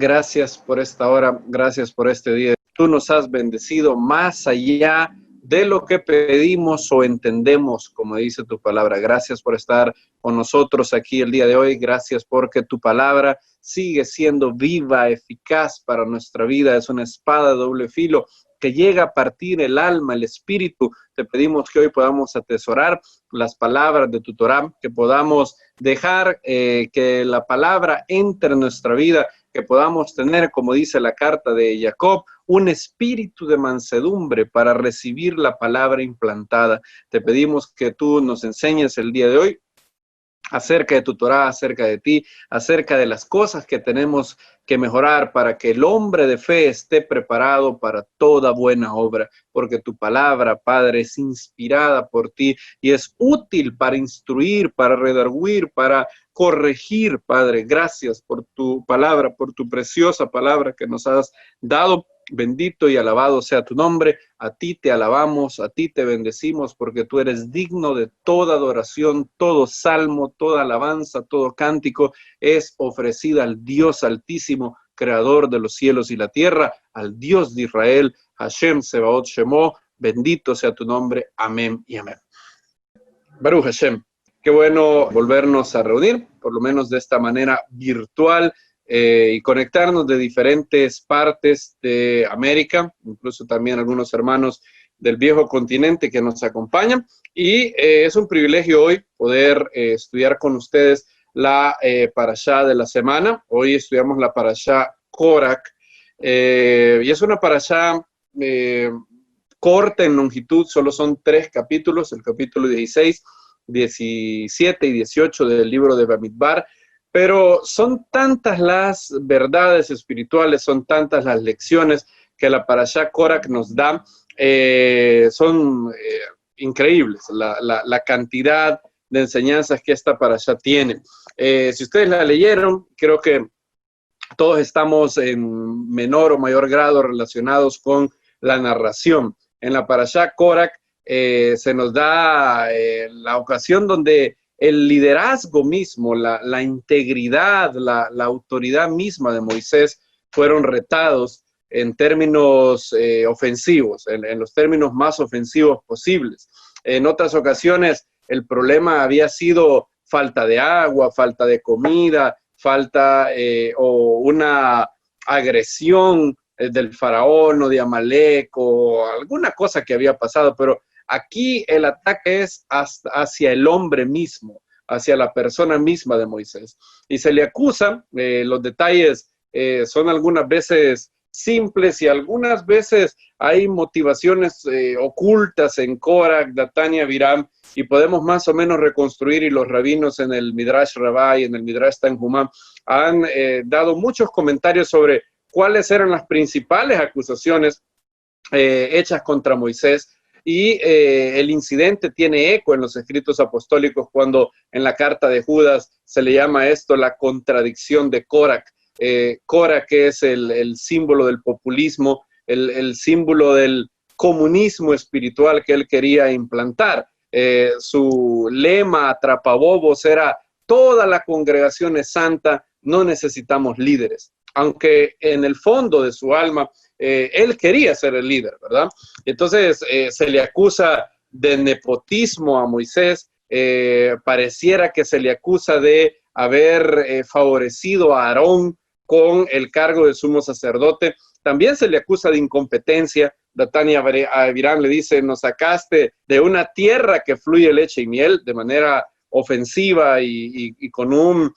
gracias por esta hora, gracias por este día. Tú nos has bendecido más allá de lo que pedimos o entendemos, como dice tu palabra. Gracias por estar con nosotros aquí el día de hoy. Gracias porque tu palabra sigue siendo viva, eficaz para nuestra vida. Es una espada de doble filo que llega a partir el alma, el espíritu. Te pedimos que hoy podamos atesorar las palabras de tu Torá, que podamos dejar que la palabra entre en nuestra vida, que podamos tener, como dice la carta de Jacob, un espíritu de mansedumbre para recibir la palabra implantada. Te pedimos que tú nos enseñes el día de hoy acerca de tu Torá, acerca de ti, acerca de las cosas que tenemos que mejorar para que el hombre de fe esté preparado para toda buena obra, porque tu palabra, Padre, es inspirada por ti y es útil para instruir, para redarguir, para corregir, Padre. Gracias por tu palabra, por tu preciosa palabra que nos has dado. Bendito y alabado sea tu nombre. A ti te alabamos, a ti te bendecimos, porque tú eres digno de toda adoración, todo salmo, toda alabanza, todo cántico es ofrecida al Dios Altísimo, creador de los cielos y la tierra, al Dios de Israel, Hashem Sebaot Shemo. Bendito sea tu nombre. Amén y amén. Baruch Hashem. Qué bueno volvernos a reunir, por lo menos de esta manera virtual, y conectarnos de diferentes partes de América, incluso también algunos hermanos del viejo continente que nos acompañan. Y es un privilegio hoy poder estudiar con ustedes la parashá de la semana. Hoy estudiamos la parashá Korach, y es una parashá corta en longitud, solo son 3 capítulos, el capítulo 16, 17 y 18 del libro de Bamidbar, pero son tantas las verdades espirituales, son tantas las lecciones que la parashá Korach nos da, son increíbles la cantidad de enseñanzas que esta parashá tiene. Si ustedes la leyeron, creo que todos estamos en menor o mayor grado relacionados con la narración. En la parashá Korach se nos da la ocasión donde el liderazgo mismo, la integridad, la autoridad misma de Moisés fueron retados en términos ofensivos, en los términos más ofensivos posibles. En otras ocasiones el problema había sido falta de agua, falta de comida, falta o una agresión del faraón o de Amalek o alguna cosa que había pasado, pero aquí el ataque es hacia el hombre mismo, hacia la persona misma de Moisés. Y se le acusa, los detalles son algunas veces simples y algunas veces hay motivaciones ocultas en Korach, Datán y Abiram, y podemos más o menos reconstruir, y los rabinos en el Midrash Rabbah y en el Midrash Tanhumá han dado muchos comentarios sobre cuáles eran las principales acusaciones hechas contra Moisés. Y el incidente tiene eco en los escritos apostólicos cuando en la carta de Judas se le llama esto la contradicción de Korach. Korach, que es el símbolo del populismo, el símbolo del comunismo espiritual que él quería implantar. Su lema atrapabobos era: toda la congregación es santa, no necesitamos líderes. Aunque en el fondo de su alma él quería ser el líder, ¿verdad? Entonces se le acusa de nepotismo a Moisés, pareciera que se le acusa de haber favorecido a Aarón con el cargo de sumo sacerdote. También se le acusa de incompetencia. Datán y Abiram le dice: nos sacaste de una tierra que fluye leche y miel, de manera ofensiva y con un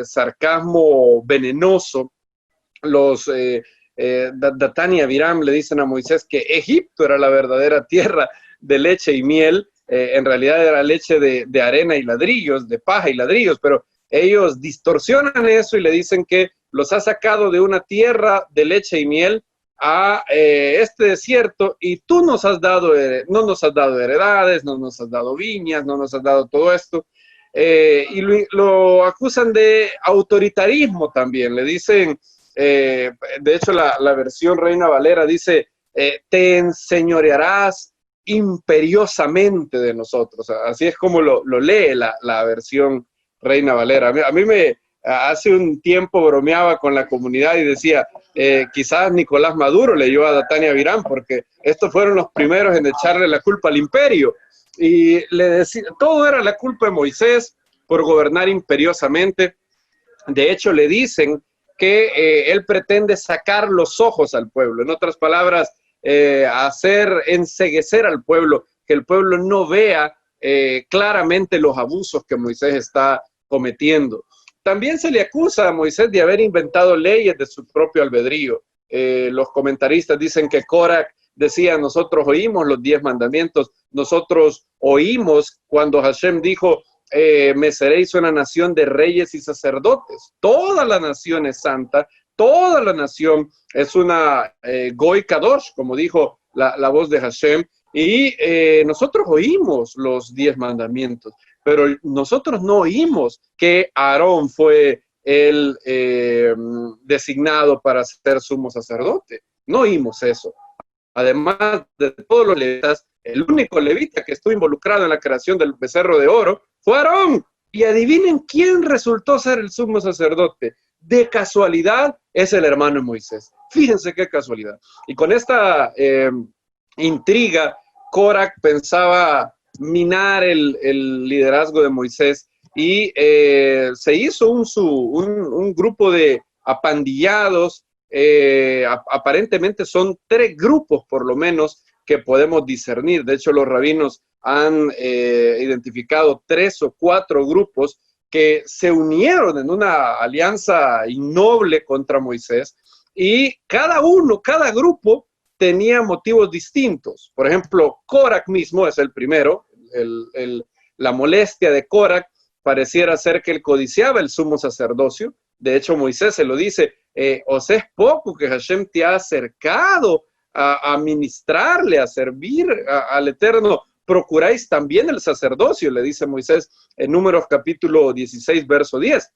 sarcasmo venenoso. Los Datán y Abiram le dicen a Moisés que Egipto era la verdadera tierra de leche y miel. En realidad era leche de arena y ladrillos, de paja y ladrillos, pero ellos distorsionan eso y le dicen que los ha sacado de una tierra de leche y miel a este desierto, y tú no nos has dado heredades, no nos has dado viñas, no nos has dado todo esto. Y lo acusan de autoritarismo también. Le dicen, de hecho la versión Reina Valera dice, te enseñorearás imperiosamente de nosotros. Así es como lo lee la versión Reina Valera. A mí hace un tiempo bromeaba con la comunidad y decía, quizás Nicolás Maduro leyó a Tania Virán, porque estos fueron los primeros en echarle la culpa al imperio. Y le decía, todo era la culpa de Moisés por gobernar imperiosamente. De hecho, le dicen que él pretende sacar los ojos al pueblo. En otras palabras, hacer enceguecer al pueblo, que el pueblo no vea claramente los abusos que Moisés está cometiendo. También se le acusa a Moisés de haber inventado leyes de su propio albedrío. Los comentaristas dicen que Corach decía, nosotros oímos los 10 mandamientos, nosotros oímos cuando Hashem dijo, me seréis una nación de reyes y sacerdotes. Toda la nación es santa, toda la nación es una Goy Kadosh, como dijo la voz de Hashem, y nosotros oímos los 10 mandamientos, pero nosotros no oímos que Aarón fue el designado para ser sumo sacerdote. No oímos eso. Además de todos los levitas, el único levita que estuvo involucrado en la creación del becerro de oro fue Aarón. Y adivinen quién resultó ser el sumo sacerdote. De casualidad es el hermano de Moisés. Fíjense qué casualidad. Y con esta intriga, Corach pensaba minar el liderazgo de Moisés y se hizo un grupo de apandillados. Aparentemente son 3 grupos por lo menos que podemos discernir. De hecho, los rabinos han identificado 3 o 4 grupos que se unieron en una alianza innoble contra Moisés, y cada grupo tenía motivos distintos. Por ejemplo, Corach mismo es el primero. La molestia de Corach pareciera ser que él codiciaba el sumo sacerdocio. De hecho, Moisés se lo dice, os es poco que Hashem te ha acercado a ministrarle, a servir al Eterno. Procuráis también el sacerdocio, le dice Moisés en Números capítulo 16, verso 10.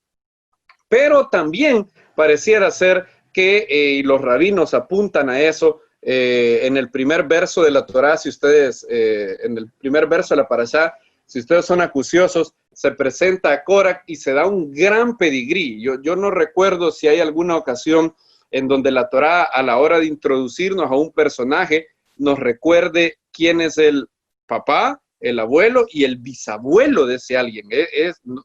Pero también pareciera ser que, y los rabinos apuntan a eso, en el primer verso de la Torá, si ustedes, en el primer verso de la Parashá, si ustedes son acuciosos, se presenta a Corach y se da un gran pedigrí. Yo no recuerdo si hay alguna ocasión en donde la Torá, a la hora de introducirnos a un personaje, nos recuerde quién es el papá, el abuelo y el bisabuelo de ese alguien.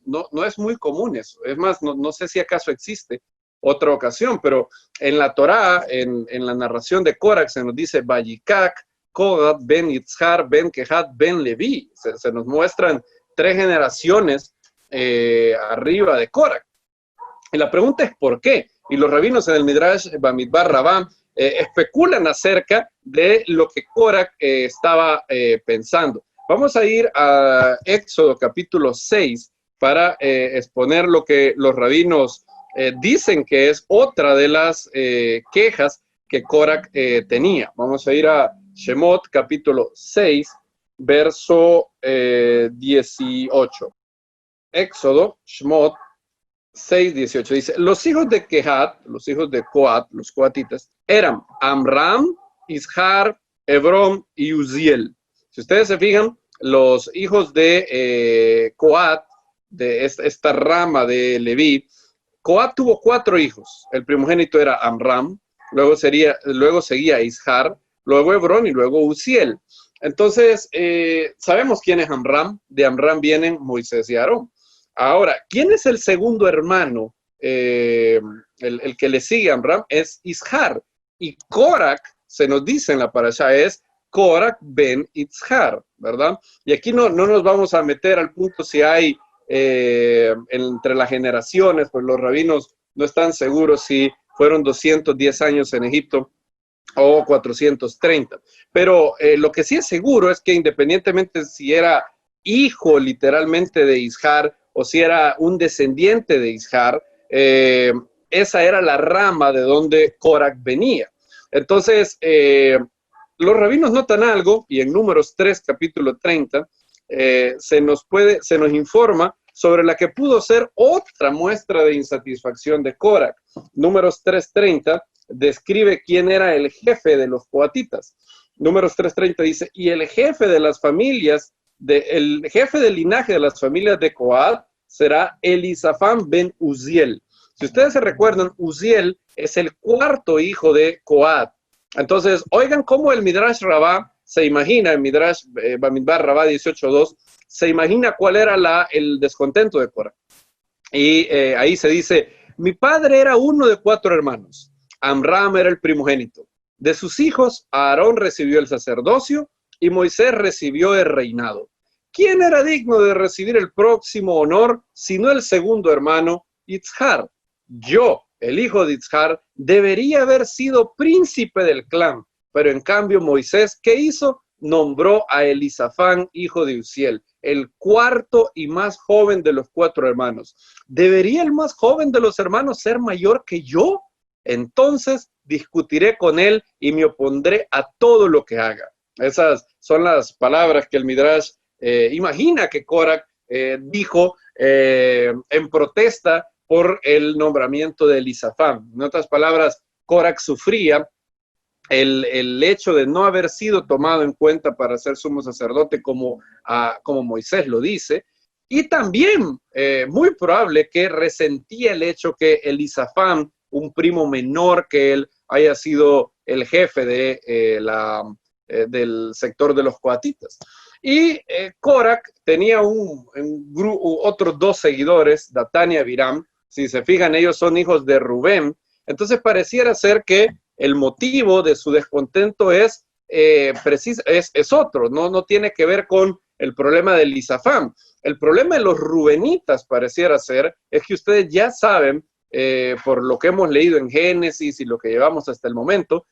No es muy común eso. Es más, no sé si acaso existe otra ocasión, pero en la Torá, en la narración de Corach, se nos dice Vayikak, Kohat, Ben Yitzhar, Ben Kehat, Ben Levi. Se nos muestran 3 generaciones arriba de Corach. Y la pregunta es ¿por qué? Y los rabinos en el Midrash Bamidbar Rabam especulan acerca de lo que Corach estaba pensando. Vamos a ir a Éxodo capítulo 6 para exponer lo que los rabinos dicen que es otra de las quejas que Corach tenía. Vamos a ir a Shemot capítulo 6, verso 18. Éxodo, Shemot 6, 18, dice, los hijos de Kehat, los hijos de Coat, los coatitas, eran Amram, Ishar, Hebrón y Uziel. Si ustedes se fijan, los hijos de Coat, de esta rama de Leví, Coat tuvo 4 hijos. El primogénito era Amram, luego seguía Ishar, luego Hebrón y luego Uziel. Entonces, sabemos quién es Amram. De Amram vienen Moisés y Aarón. Ahora, ¿quién es el segundo hermano? El que le sigue a Amram es Ishar. Y Corach, se nos dice en la parashá, es Corach ben Ishar, ¿verdad? Y aquí no nos vamos a meter al punto si hay entre las generaciones, pues los rabinos no están seguros si fueron 210 años en Egipto o 430. Pero lo que sí es seguro es que independientemente si era hijo literalmente de Ishar o si era un descendiente de Ishar, esa era la rama de donde Corach venía. Entonces, los rabinos notan algo, y en Números 3, capítulo 30, se nos informa sobre la que pudo ser otra muestra de insatisfacción de Corach. Números 3:30 describe quién era el jefe de los coatitas. Números 3:30 dice, y el jefe de las familias, el jefe del linaje de las familias de Coat será Elisafán ben Uziel. Si ustedes se recuerdan, Uziel es el cuarto hijo de Coat. Entonces, oigan cómo el Midrash Rabá se imagina, el Midrash Bamidbar Rabá 18.2, se imagina cuál era el descontento de Cora. Y ahí se dice, mi padre era uno de 4 hermanos. Amram era el primogénito. De sus hijos, Aarón recibió el sacerdocio y Moisés recibió el reinado. ¿Quién era digno de recibir el próximo honor, sino el segundo hermano, Itzhar? Yo, el hijo de Itzhar, debería haber sido príncipe del clan, pero en cambio Moisés, ¿qué hizo? Nombró a Elisafán, hijo de Uziel, el cuarto y más joven de los 4 hermanos. ¿Debería el más joven de los hermanos ser mayor que yo? Entonces discutiré con él y me opondré a todo lo que haga. Esas son las palabras que el Midrash imagina que Coraj dijo en protesta por el nombramiento de Elisafán. En otras palabras, Coraj sufría el hecho de no haber sido tomado en cuenta para ser sumo sacerdote como Moisés lo dice, y también muy probable que resentía el hecho que Elisafán, un primo menor que él, haya sido el jefe del sector de los coatitas. Y Coraj tenía otros 2 seguidores, Datán y Abiram. Si se fijan, ellos son hijos de Rubén. Entonces pareciera ser que el motivo de su descontento es otro, no tiene que ver con el problema de Elisafán. El problema de los rubenitas pareciera ser, es que ustedes ya saben, por lo que hemos leído en Génesis y lo que llevamos hasta el momento,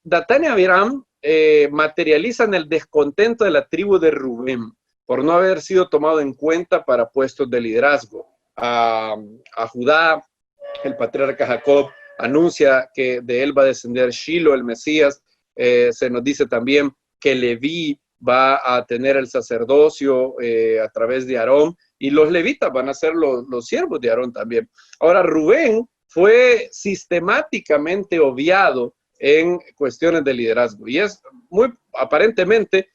Datán y Abiram materializan el descontento de la tribu de Rubén por no haber sido tomado en cuenta para puestos de liderazgo. A Judá, el patriarca Jacob anuncia que de él va a descender Shilo, el Mesías. Se nos dice también que Leví va a tener el sacerdocio a través de Aarón, y los levitas van a ser los siervos de Aarón también. Ahora, Rubén fue sistemáticamente obviado en cuestiones de liderazgo, y es muy aparentemente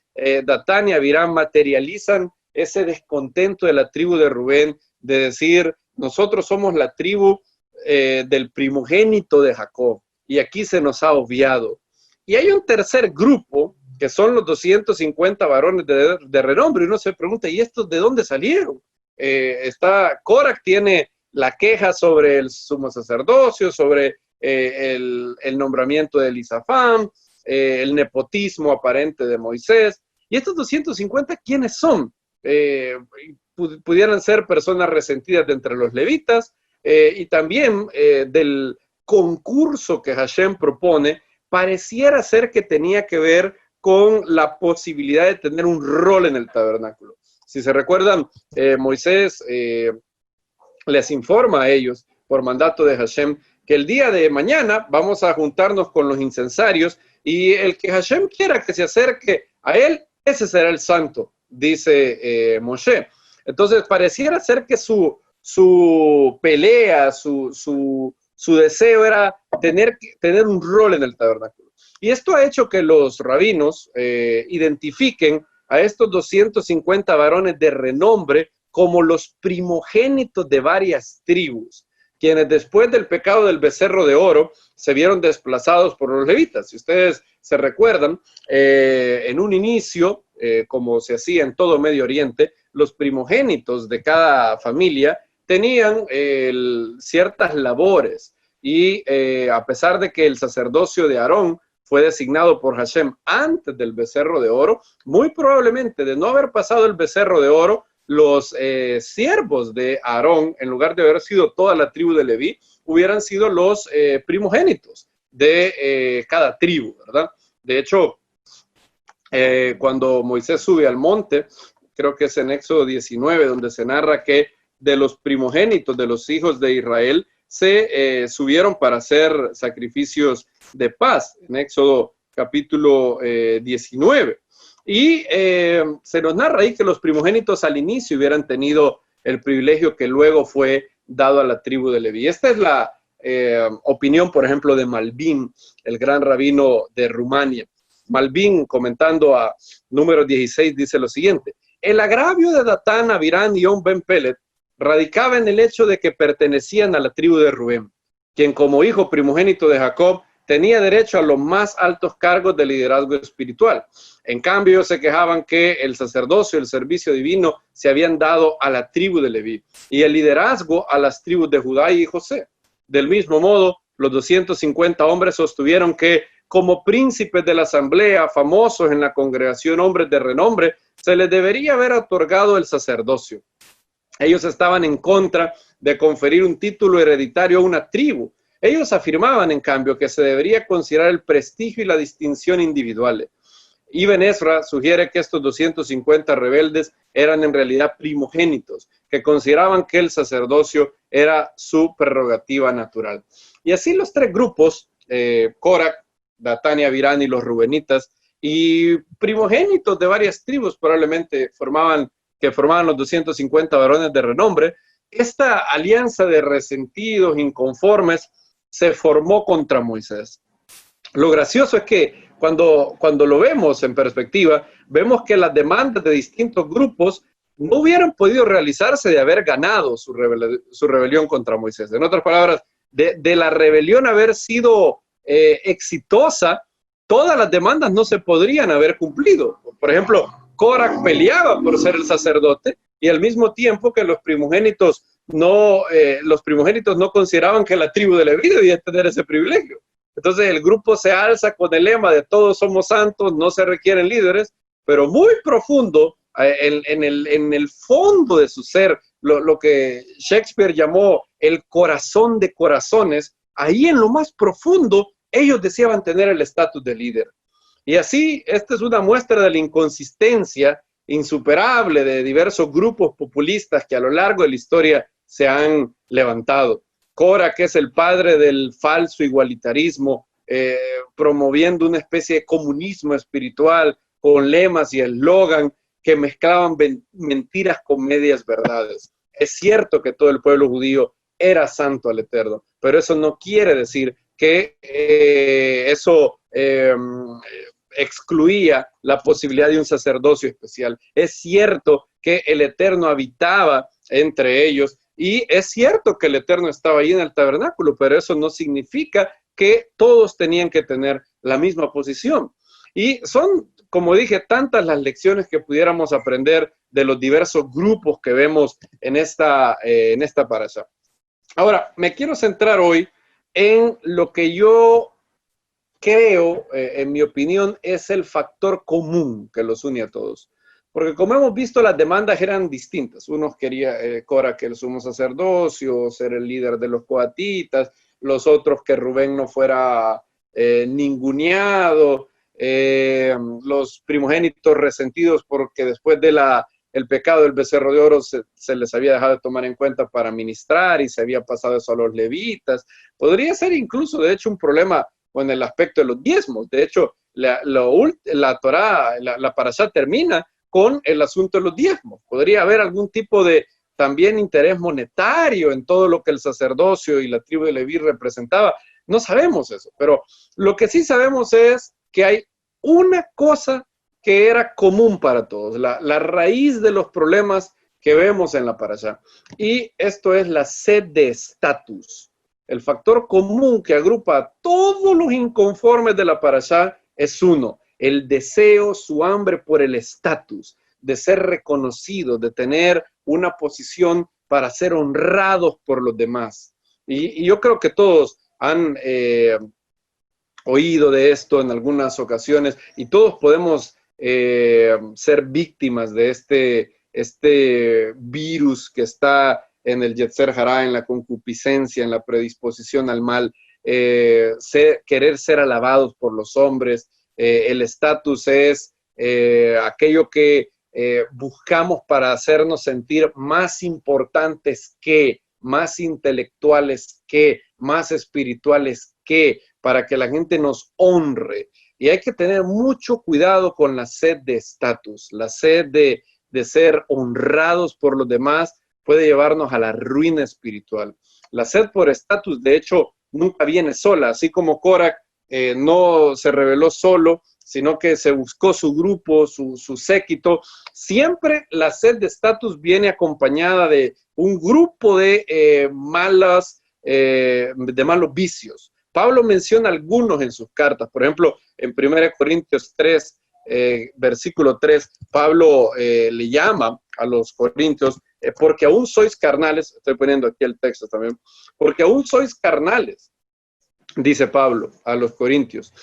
Datán y Abiram materializan ese descontento de la tribu de Rubén, de decir, nosotros somos la tribu del primogénito de Jacob, y aquí se nos ha obviado. Y hay un tercer grupo, que son los 250 varones de renombre, y uno se pregunta, ¿y estos de dónde salieron? Coraj tiene la queja sobre el sumo sacerdocio, sobre el nombramiento de Elisafán, el nepotismo aparente de Moisés. ¿Y estos 250 quiénes son? Pudieran ser personas resentidas de entre los levitas, y también del concurso que Hashem propone, pareciera ser que tenía que ver con la posibilidad de tener un rol en el tabernáculo. Si se recuerdan, Moisés les informa a ellos, por mandato de Hashem, que el día de mañana vamos a juntarnos con los incensarios, y el que Hashem quiera que se acerque a él, ese será el santo, dice Moshe. Entonces, pareciera ser que su pelea, su deseo era tener un rol en el tabernáculo. Y esto ha hecho que los rabinos identifiquen a estos 250 varones de renombre como los primogénitos de varias tribus, quienes después del pecado del becerro de oro se vieron desplazados por los levitas. Si ustedes se recuerdan, en un inicio, como se hacía en todo Medio Oriente, los primogénitos de cada familia tenían ciertas labores, y a pesar de que el sacerdocio de Aarón fue designado por Hashem antes del becerro de oro, muy probablemente de no haber pasado el becerro de oro, los siervos de Aarón, en lugar de haber sido toda la tribu de Leví, hubieran sido los primogénitos de cada tribu, ¿verdad? De hecho, cuando Moisés sube al monte, creo que es en Éxodo 19, donde se narra que de los primogénitos de los hijos de Israel se subieron para hacer sacrificios de paz, en Éxodo capítulo 19. Y se nos narra ahí que los primogénitos al inicio hubieran tenido el privilegio que luego fue dado a la tribu de Leví. Esta es la opinión, por ejemplo, de Malbim, el gran rabino de Rumania. Malbim, comentando a Números 16, dice lo siguiente: el agravio de Datán, Abiram y On Ben Pelet radicaba en el hecho de que pertenecían a la tribu de Rubén, quien como hijo primogénito de Jacob tenía derecho a los más altos cargos de liderazgo espiritual. En cambio, se quejaban que el sacerdocio y el servicio divino se habían dado a la tribu de Leví y el liderazgo a las tribus de Judá y José. Del mismo modo, los 250 hombres sostuvieron que, como príncipes de la asamblea, famosos en la congregación, hombres de renombre, se les debería haber otorgado el sacerdocio. Ellos estaban en contra de conferir un título hereditario a una tribu. Ellos afirmaban, en cambio, que se debería considerar el prestigio y la distinción individuales. Ibn Ezra sugiere que estos 250 rebeldes eran en realidad primogénitos, que consideraban que el sacerdocio era su prerrogativa natural. Y así los tres grupos, Coraj, Datán y Abirán y los rubenitas, y primogénitos de varias tribus probablemente formaban los 250 varones de renombre, esta alianza de resentidos, inconformes, se formó contra Moisés. Lo gracioso es que cuando lo vemos en perspectiva, vemos que las demandas de distintos grupos no hubieran podido realizarse de haber ganado su rebelión contra Moisés. En otras palabras, de la rebelión haber sido exitosa, todas las demandas no se podrían haber cumplido. Por ejemplo, Coraj peleaba por ser el sacerdote y al mismo tiempo que los primogénitos no consideraban que la tribu de Leví debía tener ese privilegio. Entonces el grupo se alza con el lema de todos somos santos, no se requieren líderes, pero muy profundo, en el fondo de su ser, lo que Shakespeare llamó el corazón de corazones, ahí en lo más profundo, ellos deseaban tener el estatus de líder. Y así, esta es una muestra de la inconsistencia insuperable de diversos grupos populistas que a lo largo de la historia se han levantado. Coraj, que es el padre del falso igualitarismo, promoviendo una especie de comunismo espiritual con lemas y eslogan que mezclaban mentiras con medias verdades. Es cierto que todo el pueblo judío era santo al Eterno, pero eso no quiere decir que eso excluía la posibilidad de un sacerdocio especial. Es cierto que el Eterno habitaba entre ellos y es cierto que el Eterno estaba ahí en el tabernáculo, pero eso no significa que todos tenían que tener la misma posición. Y son, como dije, tantas las lecciones que pudiéramos aprender de los diversos grupos que vemos en esta parasha. Ahora, me quiero centrar hoy en lo que yo creo, en mi opinión, es el factor común que los une a todos. Porque como hemos visto, las demandas eran distintas. Unos querían Coraj que el sumo sacerdocio, ser el líder de los coatitas, los otros que Rubén no fuera ninguneado, los primogénitos resentidos porque después de el pecado del becerro de oro se les había dejado de tomar en cuenta para ministrar y se había pasado eso a los levitas. Podría ser incluso, de hecho, un problema con el aspecto de los diezmos. De hecho, la Torá, la parashá termina con el asunto de los diezmos. Podría haber algún tipo de también interés monetario en todo lo que el sacerdocio y la tribu de Leví representaba. No sabemos eso, pero lo que sí sabemos es que hay una cosa que era común para todos, la raíz de los problemas que vemos en la parashá. Y esto es la sed de estatus. El factor común que agrupa a todos los inconformes de la parashá es uno: el deseo, su hambre por el estatus, de ser reconocido, de tener una posición para ser honrados por los demás. Y yo creo que todos han oído de esto en algunas ocasiones y todos podemos ser víctimas de este virus que está en el Yetzer Hará, en la concupiscencia, en la predisposición al mal, querer ser alabados por los hombres. El estatus es aquello que buscamos para hacernos sentir más importantes que, más intelectuales que, más espirituales que, para que la gente nos honre. Y hay que tener mucho cuidado con la sed de estatus, la sed de ser honrados por los demás puede llevarnos a la ruina espiritual. La sed por estatus, de hecho, nunca viene sola, así como Coraj no se reveló solo, sino que se buscó su grupo, su séquito. Siempre la sed de estatus viene acompañada de un grupo de malos vicios. Pablo menciona algunos en sus cartas. Por ejemplo, en 1 Corintios 3, versículo 3, Pablo le llama a los corintios, porque aún sois carnales, estoy poniendo aquí el texto también, porque aún sois carnales, dice Pablo a los corintios,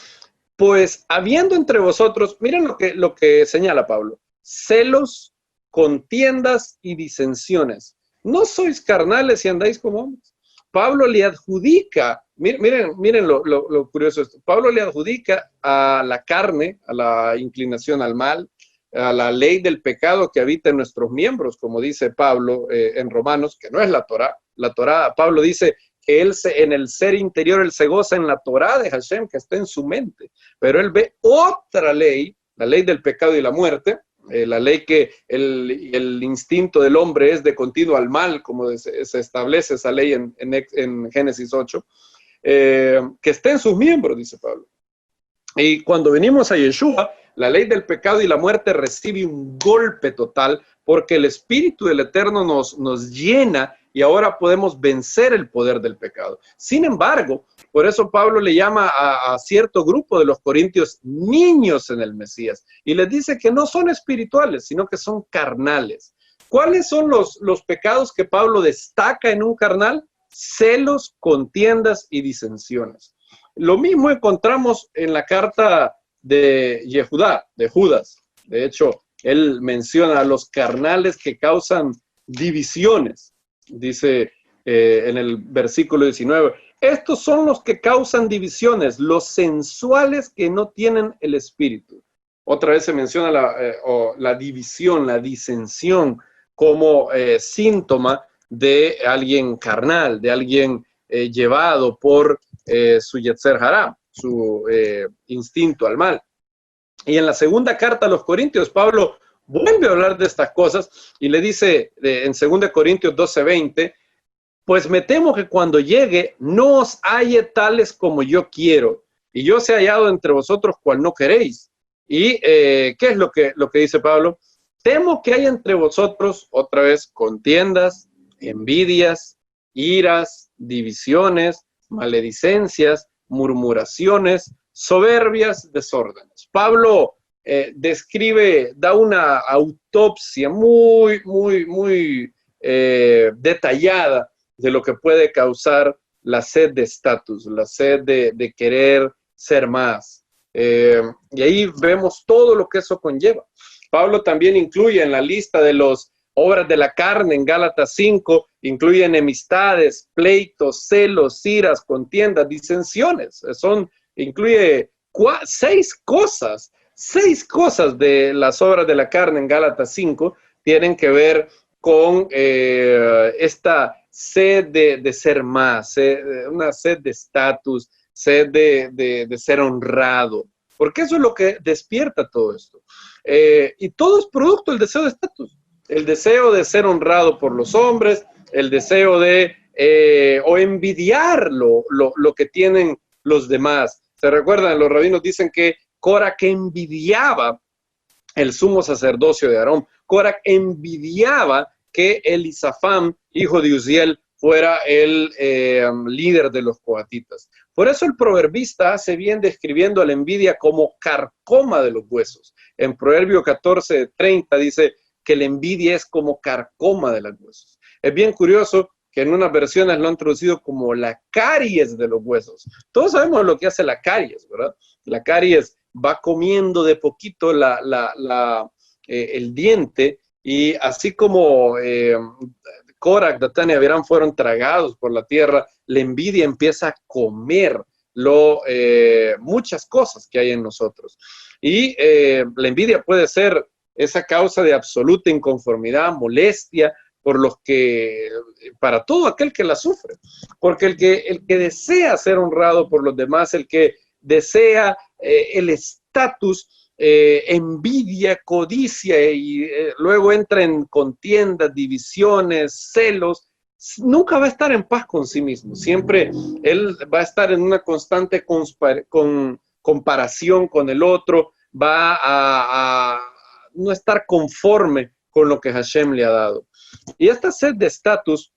pues habiendo entre vosotros, miren lo que señala Pablo, celos, contiendas y disensiones. No sois carnales y andáis como hombres. Pablo le adjudica, miren lo curioso esto, Pablo le adjudica a la carne, a la inclinación al mal, a la ley del pecado que habita en nuestros miembros, como dice Pablo en Romanos, que no es la Torá. La Torá, Pablo dice que él en el ser interior, él se goza en la Torá de Hashem, que está en su mente, pero él ve otra ley, la ley del pecado y la muerte, la ley que el instinto del hombre es de continuo al mal, como se establece esa ley en Génesis 8, que está en sus miembros, dice Pablo. Y cuando venimos a Yeshua, la ley del pecado y la muerte recibe un golpe total porque el Espíritu del Eterno nos llena y ahora podemos vencer el poder del pecado. Sin embargo, por eso Pablo le llama a cierto grupo de los corintios niños en el Mesías y les dice que no son espirituales, sino que son carnales. ¿Cuáles son los pecados que Pablo destaca en un carnal? Celos, contiendas y disensiones. Lo mismo encontramos en la carta de Yehudá, de Judas. De hecho, él menciona a los carnales que causan divisiones. Dice en el versículo 19, estos son los que causan divisiones, los sensuales que no tienen el espíritu. Otra vez se menciona la división, la disensión como síntoma de alguien carnal, de alguien llevado por su Yetzer Hará, su instinto al mal. Y en la segunda carta a los Corintios, Pablo vuelve a hablar de estas cosas y le dice en 2 Corintios 12:20, pues me temo que cuando llegue no os halle tales como yo quiero, y yo sea hallado entre vosotros cual no queréis. ¿Y qué es lo que dice Pablo? Temo que haya entre vosotros, otra vez, contiendas, envidias, iras, divisiones, maledicencias, murmuraciones, soberbias, desórdenes. Pablo da una autopsia muy detallada de lo que puede causar la sed de estatus, la sed de querer ser más. Y ahí vemos todo lo que eso conlleva. Pablo también incluye en la lista de las obras de la carne en Gálatas 5, incluye enemistades, pleitos, celos, iras, contiendas, disensiones. Incluye 6 cosas de las obras de la carne en Gálatas 5 tienen que ver con esta sed de ser más, una sed de estatus, sed de ser honrado, porque eso es lo que despierta todo esto. Y todo es producto del deseo de estatus, el deseo de ser honrado por los hombres, el deseo de o envidiar lo que tienen los demás. ¿Se recuerdan? Los rabinos dicen que Corac envidiaba el sumo sacerdocio de Aarón. Corac envidiaba que Elisafán, hijo de Uziel, fuera el líder de los coatitas. Por eso el proverbista hace bien describiendo a la envidia como carcoma de los huesos. En Proverbio 14:30 dice que la envidia es como carcoma de los huesos. Es bien curioso que en unas versiones lo han traducido como la caries de los huesos. Todos sabemos lo que hace la caries, ¿verdad? La caries va comiendo de poquito el diente, y así como Corac, Datán y Abiram fueron tragados por la tierra, la envidia empieza a comer muchas cosas que hay en nosotros. Y la envidia puede ser esa causa de absoluta inconformidad, molestia, para todo aquel que la sufre. Porque el que desea ser honrado por los demás, el que desea el estatus, envidia, codicia y luego entra en contiendas, divisiones, celos, nunca va a estar en paz con sí mismo. Siempre él va a estar en una constante comparación con el otro, va a no estar conforme con lo que Hashem le ha dado. Y esta sed de estatus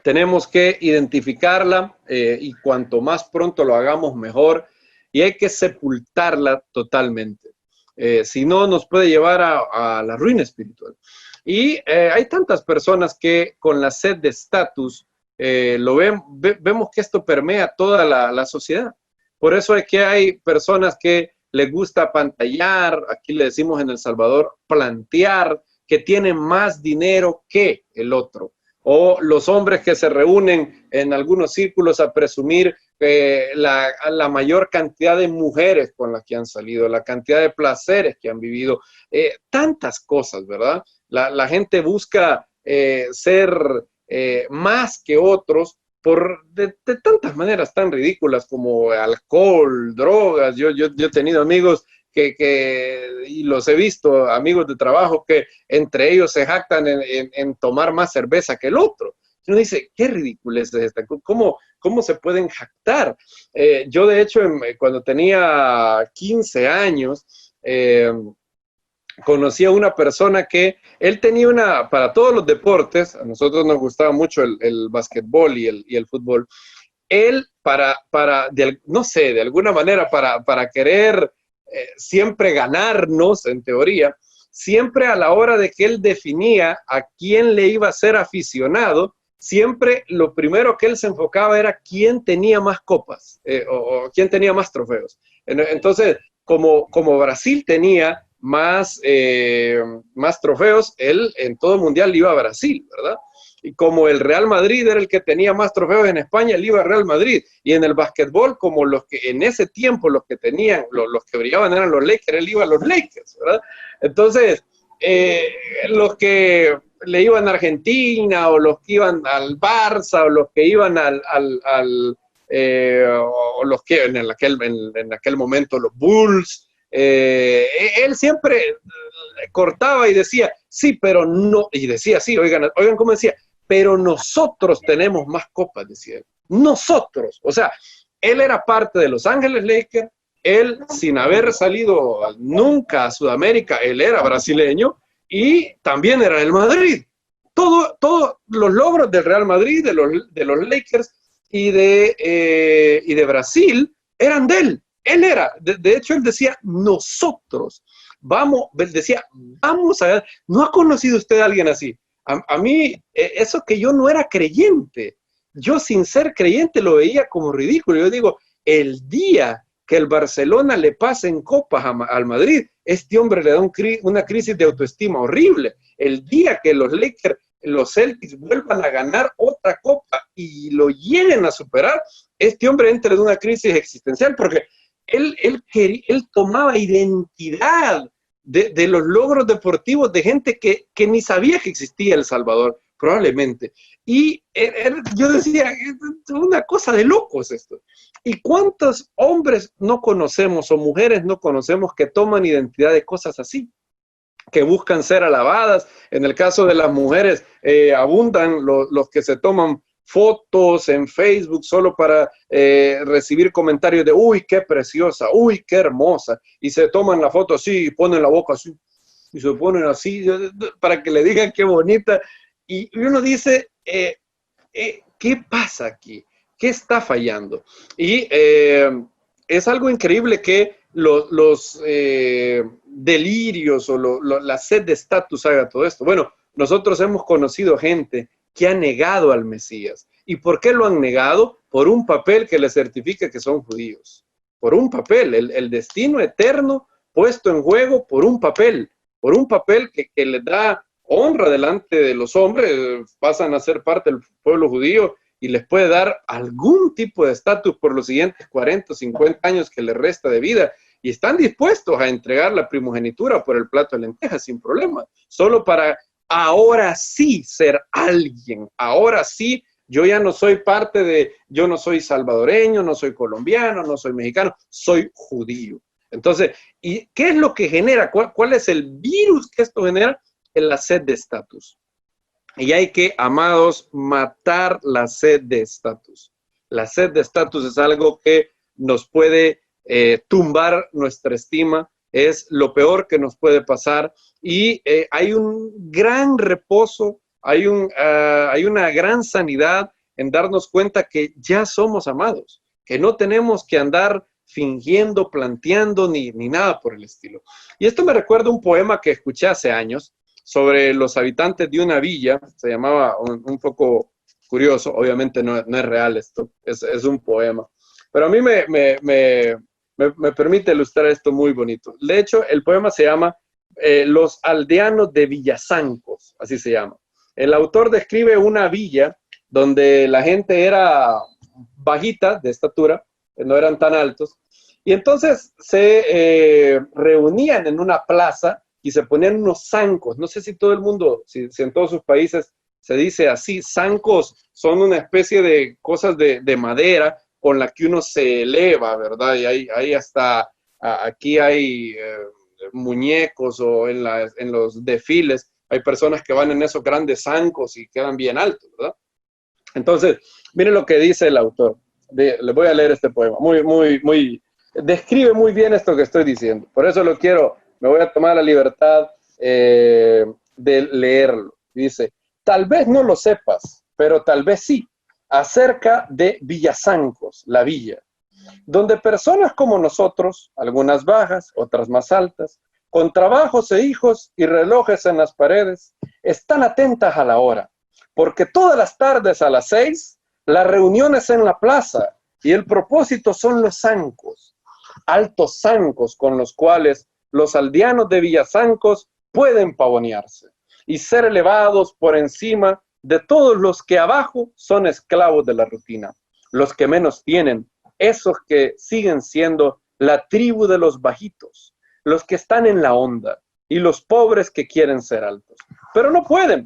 tenemos que identificarla y cuanto más pronto lo hagamos mejor, y hay que sepultarla totalmente. Si no, nos puede llevar a la ruina espiritual. Y hay tantas personas que con la sed de estatus vemos que esto permea toda la sociedad. Por eso es que hay personas que les gusta pantallar, aquí le decimos en El Salvador, plantear, que tienen más dinero que el otro. O los hombres que se reúnen en algunos círculos a presumir la mayor cantidad de mujeres con las que han salido, la cantidad de placeres que han vivido, tantas cosas, ¿verdad? La gente busca ser más que otros de tantas maneras tan ridículas como alcohol, drogas. Yo he tenido amigos y los he visto, amigos de trabajo, que entre ellos se jactan en tomar más cerveza que el otro. Uno dice, qué ridiculez es esta, ¿cómo se pueden jactar? Yo, de hecho, cuando tenía 15 años, conocí a una persona que él tenía para todos los deportes, a nosotros nos gustaba mucho el basquetbol y el fútbol. Él, no sé, de alguna manera, para querer siempre ganarnos, en teoría, siempre a la hora de que él definía a quién le iba a ser aficionado, siempre lo primero que él se enfocaba era quién tenía más copas o quién tenía más trofeos. Entonces, como Brasil tenía más trofeos, él en todo el mundial iba a Brasil, ¿verdad? Y como el Real Madrid era el que tenía más trofeos en España, él iba a Real Madrid. Y en el básquetbol, como los que en ese tiempo los que tenían, los que brillaban eran los Lakers, él iba a los Lakers, ¿verdad? Entonces, los que le iban a Argentina, o los que iban al Barça, o los que iban o los que en aquel momento los Bulls, él siempre cortaba y decía, sí, pero no, y decía, sí, oigan cómo decía, pero nosotros tenemos más copas, decía él. Nosotros, o sea, él era parte de Los Ángeles Lakers, él sin haber salido nunca a Sudamérica, él era brasileño y también era del Madrid. Todos los logros del Real Madrid, de los Lakers y de Brasil eran de él. Él era, de hecho él decía, nosotros, vamos a ver, ¿no ha conocido usted a alguien así? A mí, eso que yo no era creyente, yo sin ser creyente lo veía como ridículo. Yo digo, el día que el Barcelona le pase en copas al Madrid, este hombre le da una crisis de autoestima horrible. El día que los Lakers, los Celtics vuelvan a ganar otra copa y lo lleguen a superar, este hombre entra en una crisis existencial porque él tomaba identidad de los logros deportivos de gente que ni sabía que existía El Salvador, probablemente. Y yo decía, es una cosa de locos esto. ¿Y cuántos hombres no conocemos o mujeres no conocemos que toman identidad de cosas así? Que buscan ser alabadas. En el caso de las mujeres, abundan los que se toman fotos en Facebook solo para recibir comentarios de uy, qué preciosa, uy, qué hermosa, y se toman la foto así y ponen la boca así y se ponen así para que le digan qué bonita, y uno dice, ¿qué pasa aquí? ¿Qué está fallando? Y es algo increíble que los delirios o la sed de estatus haga todo esto. Bueno, nosotros hemos conocido gente que ha negado al Mesías. ¿Y por qué lo han negado? Por un papel que les certifica que son judíos. Por un papel, el destino eterno puesto en juego por un papel que les da honra delante de los hombres, pasan a ser parte del pueblo judío y les puede dar algún tipo de estatus por los siguientes 40 o 50 años que les resta de vida, y están dispuestos a entregar la primogenitura por el plato de lentejas sin problema, solo para ahora sí ser alguien. Ahora sí, yo ya no soy yo no soy salvadoreño, no soy colombiano, no soy mexicano, soy judío. Entonces, ¿y qué es lo que genera? ¿Cuál es el virus que esto genera? En la sed de estatus. Y hay que, amados, matar la sed de estatus. La sed de estatus es algo que nos puede tumbar nuestra estima, es lo peor que nos puede pasar. Y hay un gran reposo, hay una gran sanidad en darnos cuenta que ya somos amados, que no tenemos que andar fingiendo, planteando, ni nada por el estilo. Y esto me recuerda un poema que escuché hace años sobre los habitantes de una villa. Se llamaba un poco curioso, obviamente no es real esto, es un poema, pero a mí me permite ilustrar esto muy bonito. De hecho, el poema se llama Los aldeanos de Villasancos, así se llama. El autor describe una villa donde la gente era bajita de estatura, no eran tan altos, y entonces se reunían en una plaza y se ponían unos zancos. No sé si todo el mundo, si en todos sus países se dice así. Zancos son una especie de cosas de madera con la que uno se eleva, ¿verdad? Y hay hasta, aquí hay muñecos o en los desfiles, hay personas que van en esos grandes zancos y quedan bien altos, ¿verdad? Entonces, miren lo que dice el autor. Le voy a leer este poema. Describe muy bien esto que estoy diciendo. Por eso lo quiero, me voy a tomar la libertad de leerlo. Dice: tal vez no lo sepas, pero tal vez sí, acerca de Villasancos, la villa, donde personas como nosotros, algunas bajas, otras más altas, con trabajos e hijos y relojes en las paredes, están atentas a la hora, porque todas las tardes a las 6, las reuniones en la plaza y el propósito son los zancos, altos zancos con los cuales los aldeanos de Villasancos pueden pavonearse y ser elevados por encima de todos los que abajo son esclavos de la rutina, los que menos tienen, esos que siguen siendo la tribu de los bajitos, los que están en la onda y los pobres que quieren ser altos, pero no pueden,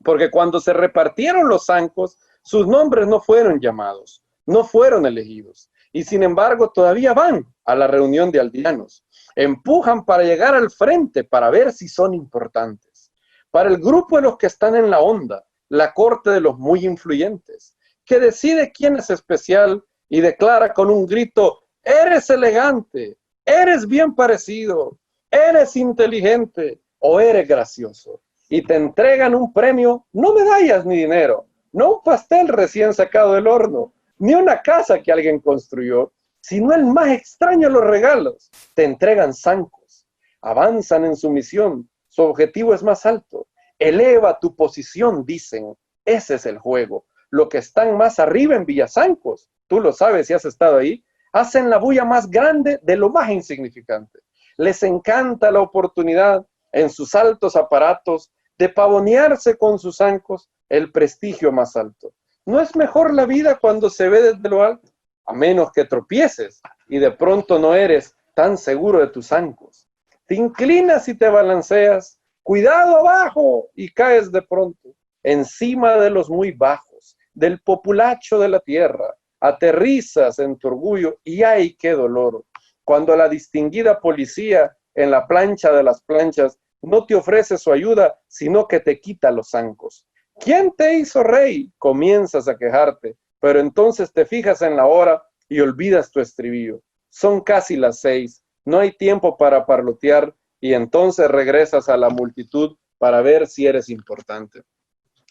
porque cuando se repartieron los zancos, sus nombres no fueron llamados, no fueron elegidos, y sin embargo todavía van a la reunión de aldeanos, empujan para llegar al frente para ver si son importantes. Para el grupo de los que están en la onda, la corte de los muy influyentes, que decide quién es especial y declara con un grito: eres elegante, eres bien parecido, eres inteligente o eres gracioso. Y te entregan un premio, no medallas ni dinero, no un pastel recién sacado del horno, ni una casa que alguien construyó, sino el más extraño de los regalos. Te entregan zancos, avanzan en su misión, su objetivo es más alto. Eleva tu posición, dicen, ese es el juego. Los que están más arriba en Villasancos, tú lo sabes si has estado ahí, hacen la bulla más grande de lo más insignificante. Les encanta la oportunidad en sus altos aparatos de pavonearse con sus zancos el prestigio más alto. ¿No es mejor la vida cuando se ve desde lo alto? A menos que tropieces y de pronto no eres tan seguro de tus zancos. Te inclinas y te balanceas, cuidado abajo, y caes de pronto encima de los muy bajos, del populacho de la tierra. Aterrizas en tu orgullo y ¡ay, qué dolor! Cuando la distinguida policía en la plancha de las planchas no te ofrece su ayuda, sino que te quita los zancos. ¿Quién te hizo rey? Comienzas a quejarte, pero entonces te fijas en la hora y olvidas tu estribillo. Son casi las 6, no hay tiempo para parlotear y entonces regresas a la multitud para ver si eres importante.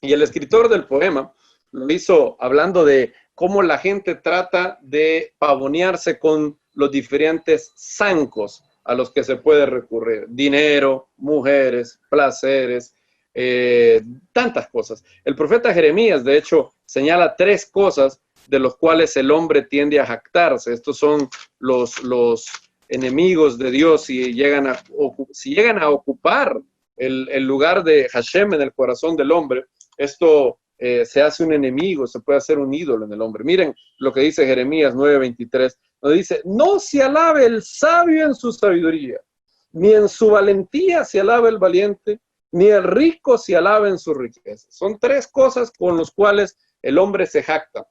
Y el escritor del poema lo hizo hablando de cómo la gente trata de pavonearse con los diferentes zancos a los que se puede recurrir: dinero, mujeres, placeres, tantas cosas. El profeta Jeremías, de hecho, señala 3 cosas de los cuales el hombre tiende a jactarse. Estos son los enemigos de Dios si llegan a ocupar el lugar de Hashem en el corazón del hombre. Esto se hace un enemigo, se puede hacer un ídolo en el hombre. Miren lo que dice Jeremías 9:23. Nos dice: no se alabe el sabio en su sabiduría, ni en su valentía se alabe el valiente, ni el rico se alabe en su riqueza. Son 3 cosas con las cuales el hombre se jacta.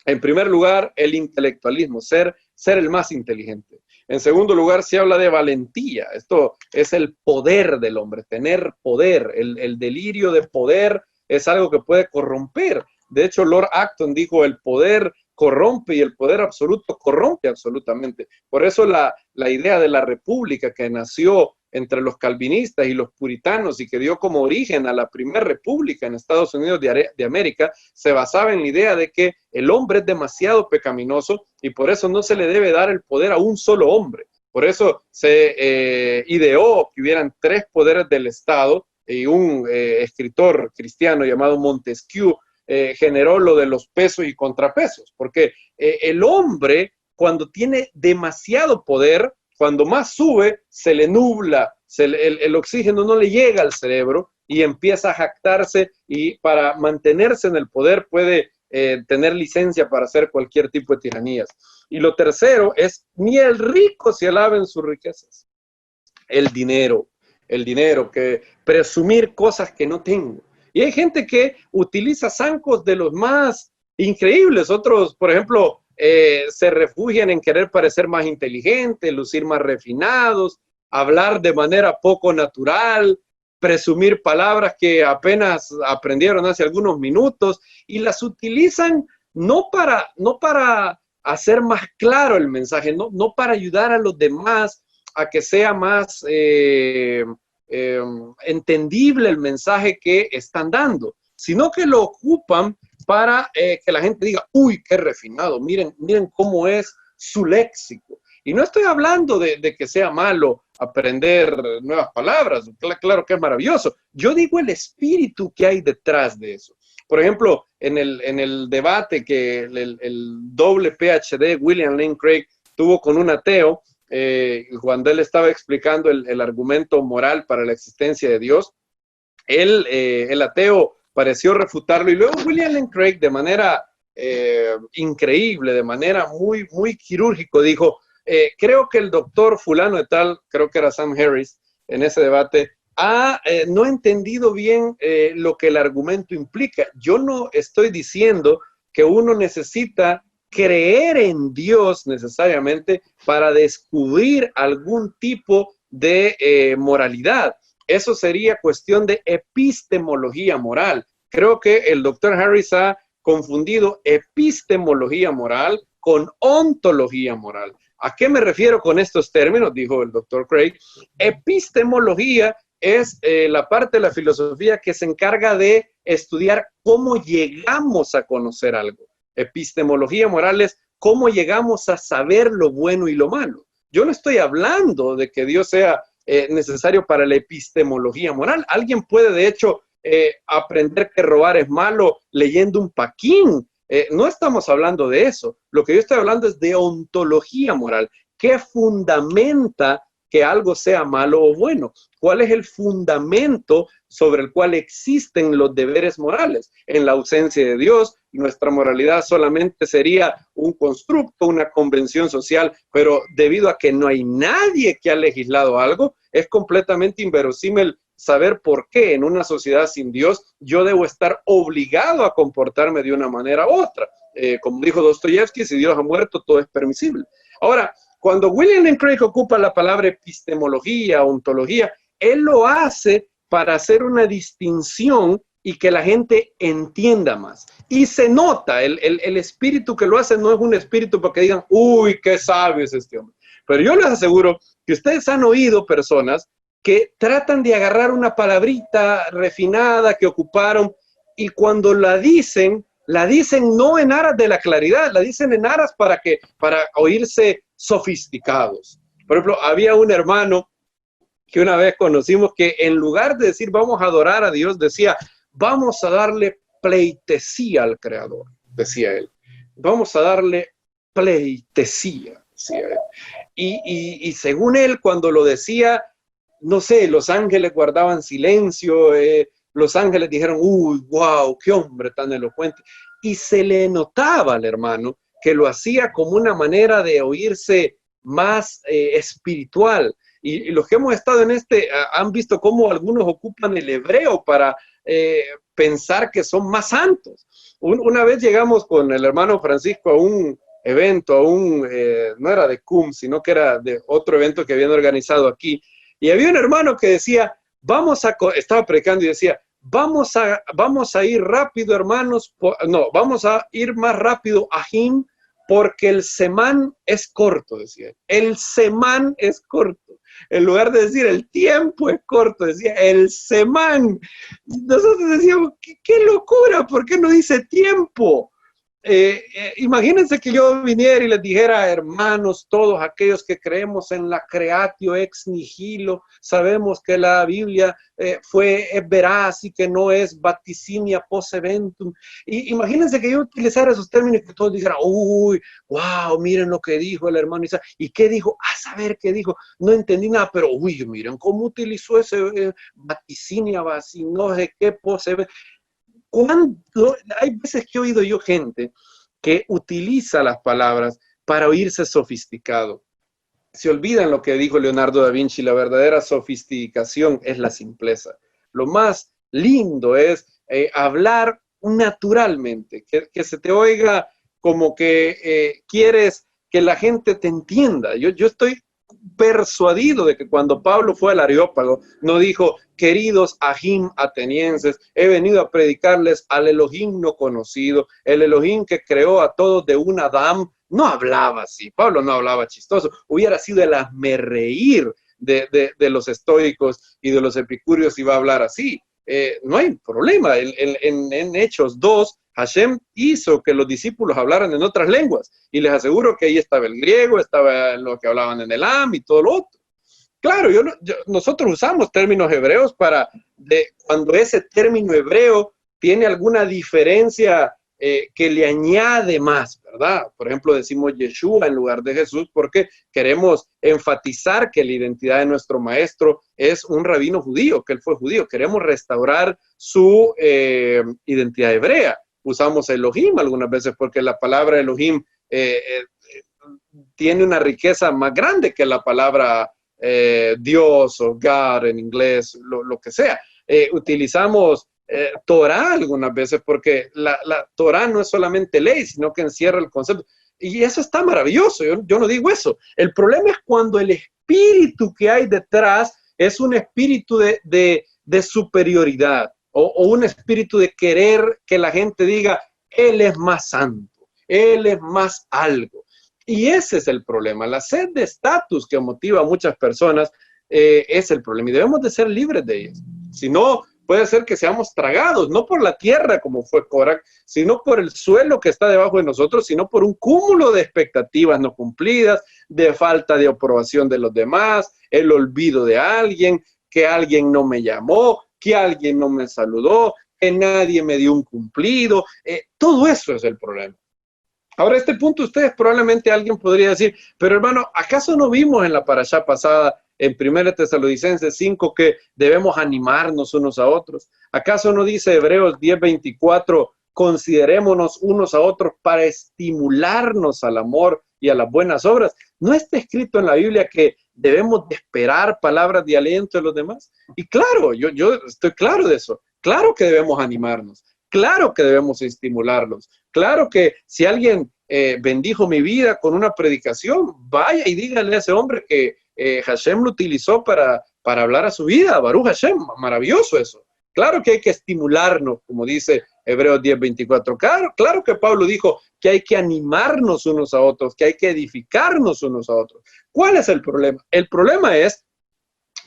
En primer lugar, el intelectualismo, ser el más inteligente. En segundo lugar, se habla de valentía. Esto es el poder del hombre, tener poder, el delirio de poder es algo que puede corromper. De hecho, Lord Acton dijo, el poder corrompe y el poder absoluto corrompe absolutamente. Por eso la idea de la república que nació entre los calvinistas y los puritanos y que dio como origen a la primera república en Estados Unidos de América, se basaba en la idea de que el hombre es demasiado pecaminoso y por eso no se le debe dar el poder a un solo hombre. Por eso se ideó que hubieran 3 poderes del Estado y un escritor cristiano llamado Montesquieu generó lo de los pesos y contrapesos, porque el hombre cuando tiene demasiado poder, cuando más sube, se le nubla, el oxígeno no le llega al cerebro y empieza a jactarse y para mantenerse en el poder puede tener licencia para hacer cualquier tipo de tiranías. Y lo tercero es, ni el rico se alaba en sus riquezas. El dinero, que presumir cosas que no tengo. Y hay gente que utiliza zancos de los más increíbles. Otros, por ejemplo, se refugian en querer parecer más inteligentes, lucir más refinados, hablar de manera poco natural, presumir palabras que apenas aprendieron hace algunos minutos y las utilizan no para hacer más claro el mensaje, no para ayudar a los demás a que sea más entendible el mensaje que están dando, sino que lo ocupan para que la gente diga, uy, qué refinado, miren cómo es su léxico. Y no estoy hablando de que sea malo aprender nuevas palabras, claro que es maravilloso. Yo digo el espíritu que hay detrás de eso. Por ejemplo, en el debate que el doble PhD William Lane Craig tuvo con un ateo, cuando él estaba explicando el argumento moral para la existencia de Dios, el ateo pareció refutarlo y luego William Lane Craig de manera increíble, de manera muy, muy quirúrgico dijo, creo que el doctor fulano de tal, creo que era Sam Harris en ese debate, no ha entendido bien lo que el argumento implica. Yo no estoy diciendo que uno necesita creer en Dios necesariamente para descubrir algún tipo de moralidad. Eso sería cuestión de epistemología moral. Creo que el doctor Harris ha confundido epistemología moral con ontología moral. ¿A qué me refiero con estos términos? Dijo el doctor Craig. Epistemología es la parte de la filosofía que se encarga de estudiar cómo llegamos a conocer algo. Epistemología moral es cómo llegamos a saber lo bueno y lo malo. Yo no estoy hablando de que Dios sea necesario para la epistemología moral. Alguien puede, de hecho, aprender que robar es malo leyendo un Paquín. No estamos hablando de eso. Lo que yo estoy hablando es de ontología moral. ¿Qué fundamenta que algo sea malo o bueno? ¿Cuál es el fundamento sobre el cual existen los deberes morales? En la ausencia de Dios, nuestra moralidad solamente sería un constructo, una convención social, pero debido a que no hay nadie que ha legislado algo, es completamente inverosímil saber por qué en una sociedad sin Dios yo debo estar obligado a comportarme de una manera u otra. Como dijo Dostoyevsky, si Dios ha muerto, todo es permisible. Ahora, cuando William Lane Craig ocupa la palabra epistemología, ontología, él lo hace para hacer una distinción y que la gente entienda más. Y se nota, el espíritu que lo hace no es un espíritu para que digan, uy, qué sabio es este hombre. Pero yo les aseguro que ustedes han oído personas que tratan de agarrar una palabrita refinada que ocuparon y cuando la dicen no en aras de la claridad, la dicen en aras para oírse sofisticados. Por ejemplo, había un hermano que una vez conocimos que en lugar de decir vamos a adorar a Dios, decía vamos a darle pleitesía al Creador, decía él. Vamos a darle pleitesía, decía él. Y según él, cuando lo decía, no sé, los ángeles guardaban silencio, los ángeles dijeron, uy, wow, qué hombre tan elocuente. Y se le notaba al hermano que lo hacía como una manera de oírse más espiritual. Y los que hemos estado en han visto cómo algunos ocupan el hebreo para pensar que son más santos. Una vez llegamos con el hermano Francisco a un evento, no era de CUM, sino que era de otro evento que habían organizado aquí. Y había un hermano que decía, estaba predicando y decía, vamos a ir rápido, hermanos, no, vamos a ir más rápido a Jim, porque el semán es corto, decía. El semán es corto. En lugar de decir el tiempo es corto, decía el semán. Nosotros decíamos, qué locura, ¿por qué no dice tiempo? Imagínense que yo viniera y les dijera, hermanos, todos aquellos que creemos en la creatio ex nihilo, sabemos que la Biblia es veraz y que no es vaticinia post eventum. Y imagínense que yo utilizara esos términos y que todos dijeran, uy, wow, miren lo que dijo el hermano Isaac. ¿Y qué dijo? A saber qué dijo. No entendí nada, pero uy, miren cómo utilizó ese vaticinia, no sé qué post eventum. Hay veces que he oído yo gente que utiliza las palabras para oírse sofisticado. Se olvidan lo que dijo Leonardo da Vinci, la verdadera sofisticación es la simpleza. Lo más lindo es hablar naturalmente, que se te oiga como que quieres que la gente te entienda. Yo estoy persuadido de que cuando Pablo fue al Areópago, no dijo, queridos ajim atenienses, he venido a predicarles al Elohim no conocido, el Elohim que creó a todos de un Adam. No hablaba así, Pablo no hablaba chistoso, hubiera sido el hazmerreír de los estoicos y de los epicúreos si iba a hablar así. No hay problema, en Hechos 2, Hashem hizo que los discípulos hablaran en otras lenguas, y les aseguro que ahí estaba el griego, estaba lo que hablaban en el Am y todo lo otro. Claro, nosotros usamos términos hebreos cuando ese término hebreo tiene alguna diferencia que le añade más, ¿verdad? Por ejemplo, decimos Yeshua en lugar de Jesús porque queremos enfatizar que la identidad de nuestro maestro es un rabino judío, que él fue judío. Queremos restaurar su identidad hebrea. Usamos Elohim algunas veces porque la palabra Elohim tiene una riqueza más grande que la palabra Dios o God en inglés, lo que sea. Utilizamos Torah algunas veces porque la Torah no es solamente ley, sino que encierra el concepto. Y eso está maravilloso, yo no digo eso. El problema es cuando el espíritu que hay detrás es un espíritu de superioridad o un espíritu de querer que la gente diga, él es más santo, él es más algo. Y ese es el problema. La sed de estatus que motiva a muchas personas es el problema y debemos de ser libres de ellos. Si no, puede ser que seamos tragados, no por la tierra como fue Corac, sino por el suelo que está debajo de nosotros, sino por un cúmulo de expectativas no cumplidas, de falta de aprobación de los demás, el olvido de alguien, que alguien no me llamó, que alguien no me saludó, que nadie me dio un cumplido. Todo eso es el problema. Ahora, a este punto, ustedes probablemente alguien podría decir, pero hermano, ¿acaso no vimos en la parashá pasada, en 1 Tesalonicenses 5, que debemos animarnos unos a otros? ¿Acaso no dice Hebreos 10:24, considerémonos unos a otros para estimularnos al amor y a las buenas obras? ¿No está escrito en la Biblia que debemos de esperar palabras de aliento de los demás? Y claro, yo estoy claro de eso. Claro que debemos animarnos. Claro que debemos estimularlos. Claro que si alguien bendijo mi vida con una predicación, vaya y dígale a ese hombre que Hashem lo utilizó para hablar a su vida. Baruch Hashem, maravilloso eso. Claro que hay que estimularnos, como dice Hebreos 10:24. Claro que Pablo dijo que hay que animarnos unos a otros, que hay que edificarnos unos a otros. ¿Cuál es el problema? El problema es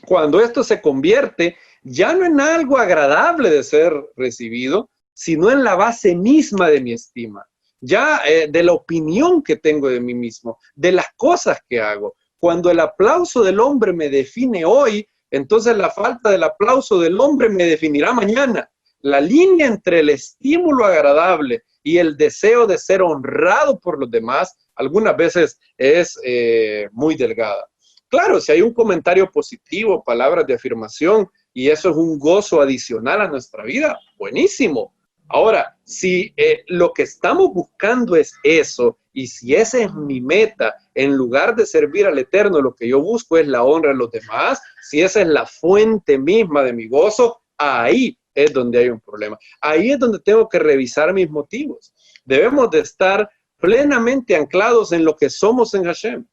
cuando esto se convierte ya no en algo agradable de ser recibido, sino en la base misma de mi estima, ya de la opinión que tengo de mí mismo, de las cosas que hago. Cuando el aplauso del hombre me define hoy, entonces la falta del aplauso del hombre me definirá mañana. La línea entre el estímulo agradable y el deseo de ser honrado por los demás, algunas veces es muy delgada. Claro, si hay un comentario positivo, palabras de afirmación, y eso es un gozo adicional a nuestra vida, buenísimo. Ahora, si lo que estamos buscando es eso, y si esa es mi meta, en lugar de servir al Eterno, lo que yo busco es la honra de los demás, si esa es la fuente misma de mi gozo, ahí es donde hay un problema. Ahí es donde tengo que revisar mis motivos. Debemos de estar plenamente anclados en lo que somos en Hashem.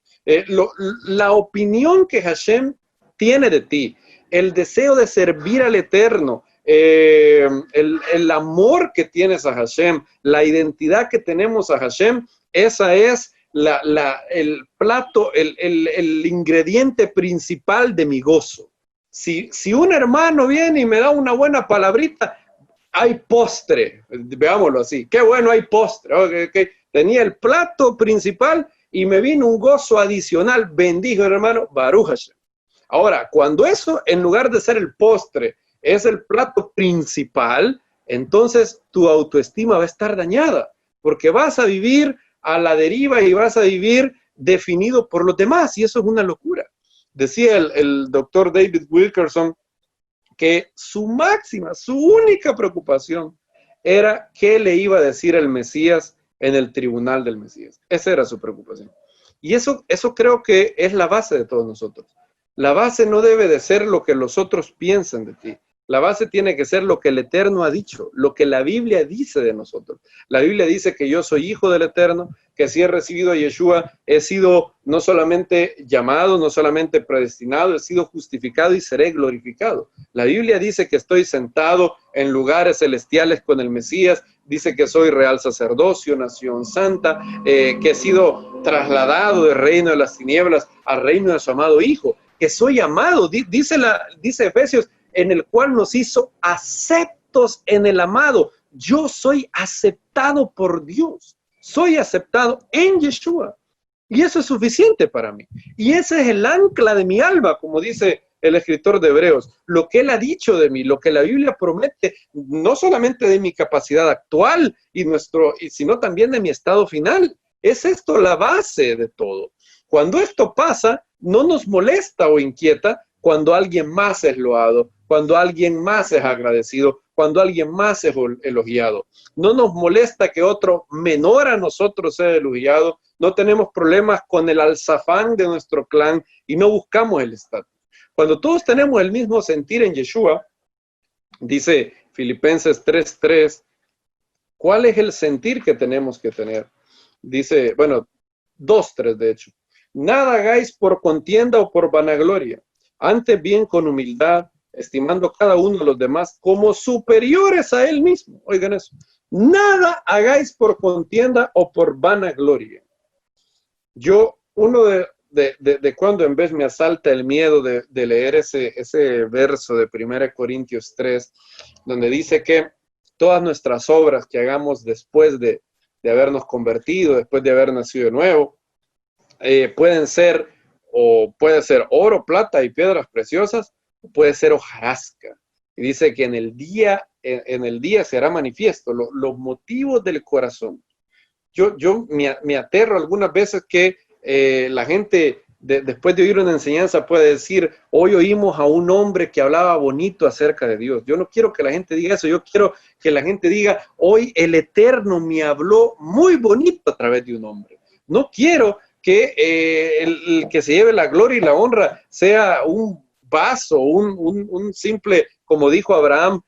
La opinión que Hashem tiene de ti, el deseo de servir al Eterno, el amor que tienes a Hashem, la identidad que tenemos a Hashem, esa es el plato, el ingrediente principal de mi gozo. Si un hermano viene y me da una buena palabrita, hay postre, veámoslo así, qué bueno, hay postre. Okay. Tenía el plato principal y me vino un gozo adicional, bendijo hermano, Baruch Hashem. Ahora, cuando eso, en lugar de ser el postre, es el plato principal, entonces tu autoestima va a estar dañada, porque vas a vivir a la deriva y vas a vivir definido por los demás, y eso es una locura. Decía el doctor David Wilkerson que su máxima, su única preocupación era qué le iba a decir el Mesías en el tribunal del Mesías. Esa era su preocupación. Y eso creo que es la base de todos nosotros. La base no debe de ser lo que los otros piensan de ti. La base tiene que ser lo que el Eterno ha dicho, lo que la Biblia dice de nosotros. La Biblia dice que yo soy hijo del Eterno, que si he recibido a Yeshua, he sido no solamente llamado, no solamente predestinado, he sido justificado y seré glorificado. La Biblia dice que estoy sentado en lugares celestiales con el Mesías, dice que soy real sacerdocio, nación santa, que he sido trasladado del reino de las tinieblas al reino de su amado Hijo, que soy amado, dice Efesios, en el cual nos hizo aceptos en el amado. Yo soy aceptado por Dios, soy aceptado en Yeshua, y eso es suficiente para mí, y ese es el ancla de mi alma, como dice el escritor de Hebreos, lo que él ha dicho de mí, lo que la Biblia promete, no solamente de mi capacidad actual, sino también de mi estado final. Es esto la base de todo. Cuando esto pasa, no nos molesta o inquieta cuando alguien más es loado, cuando alguien más es agradecido, cuando alguien más es elogiado. No nos molesta que otro menor a nosotros sea elogiado, no tenemos problemas con el alzafán de nuestro clan y no buscamos el estatus. Cuando todos tenemos el mismo sentir en Yeshua, dice Filipenses 3:3, ¿cuál es el sentir que tenemos que tener? Dice, 2:3 de hecho. Nada hagáis por contienda o por vanagloria, antes bien con humildad, estimando cada uno a los demás como superiores a él mismo. Oigan eso. Nada hagáis por contienda o por vanagloria. Uno de cuando en vez me asalta el miedo de leer ese verso de 1 Corintios 3, donde dice que todas nuestras obras que hagamos después de habernos convertido, después de haber nacido de nuevo, puede ser oro, plata y piedras preciosas, o puede ser hojarasca. Y dice que en el día será manifiesto los motivos del corazón. Yo me aterro algunas veces que la gente, después de oír una enseñanza, puede decir, hoy oímos a un hombre que hablaba bonito acerca de Dios. Yo no quiero que la gente diga eso, yo quiero que la gente diga, hoy el Eterno me habló muy bonito a través de un hombre. No quiero que el que se lleve la gloria y la honra sea un vaso, un simple, como dijo Abraham,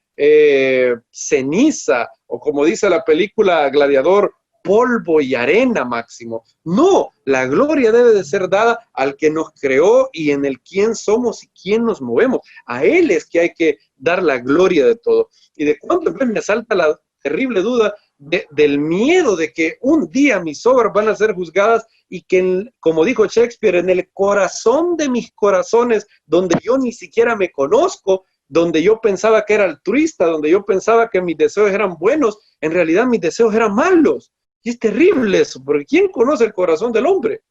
ceniza, o como dice la película Gladiador, polvo y arena máximo. No, la gloria debe de ser dada al que nos creó y en el quién somos y quién nos movemos. A él es que hay que dar la gloria de todo. Y de cuánto me asalta la terrible duda del miedo de que un día mis obras van a ser juzgadas y que, como dijo Shakespeare, en el corazón de mis corazones, donde yo ni siquiera me conozco, donde yo pensaba que era altruista, donde yo pensaba que mis deseos eran buenos, en realidad mis deseos eran malos. Y es terrible eso, porque ¿quién conoce el corazón del hombre?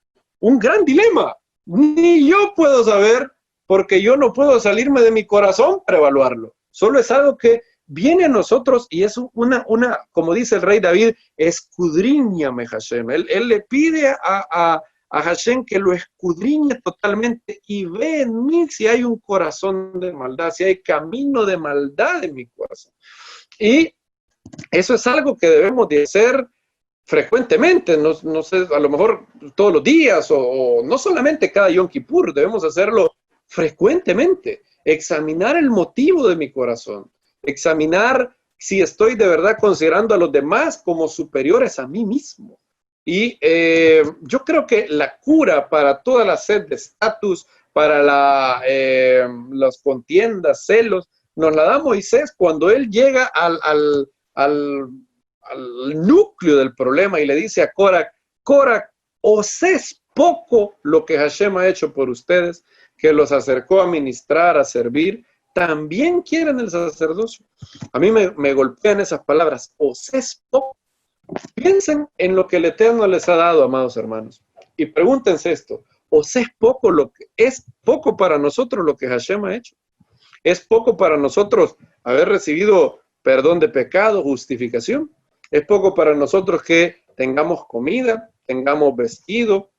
Un gran dilema. Ni yo puedo saber, porque yo no puedo salirme de mi corazón para evaluarlo. Solo es algo que viene a nosotros y es como dice el rey David, escudriñame Hashem. Él le pide a Hashem que lo escudriñe totalmente y ve en mí si hay un corazón de maldad, si hay camino de maldad en mi corazón. Y eso es algo que debemos de hacer frecuentemente, no sé, a lo mejor todos los días o no solamente cada Yom Kippur, debemos hacerlo frecuentemente, examinar el motivo de mi corazón, examinar si estoy de verdad considerando a los demás como superiores a mí mismo. Y yo creo que la cura para toda la sed de estatus, para las contiendas, celos, nos la da Moisés cuando él llega al núcleo del problema y le dice a Coraj, Coraj, ¿os es poco lo que Hashem ha hecho por ustedes, que los acercó a ministrar, a servir? También quieren el sacerdocio. A mí me golpean esas palabras, ¿os es poco? Piensen en lo que el Eterno les ha dado, amados hermanos, y pregúntense esto, ¿os es poco para nosotros lo que Hashem ha hecho? ¿Es poco para nosotros haber recibido perdón de pecado, justificación? ¿Es poco para nosotros que tengamos comida, tengamos vestido,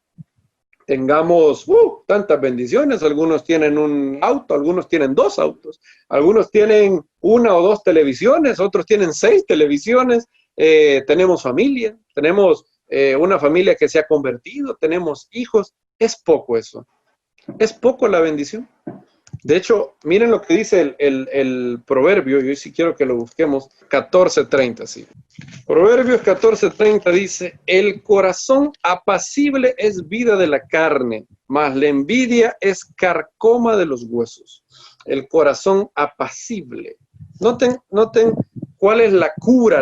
tengamos tantas bendiciones? Algunos tienen un auto, algunos tienen 2 autos, algunos tienen 1 o 2 televisiones, otros tienen 6 televisiones, tenemos familia, tenemos una familia que se ha convertido, tenemos hijos. ¿Es poco eso? ¿Es poco la bendición? De hecho, miren lo que dice el proverbio, yo sí quiero que lo busquemos, 14:30, sí. Proverbios 14:30 dice, el corazón apacible es vida de la carne, mas la envidia es carcoma de los huesos. El corazón apacible. Noten cuál es la cura.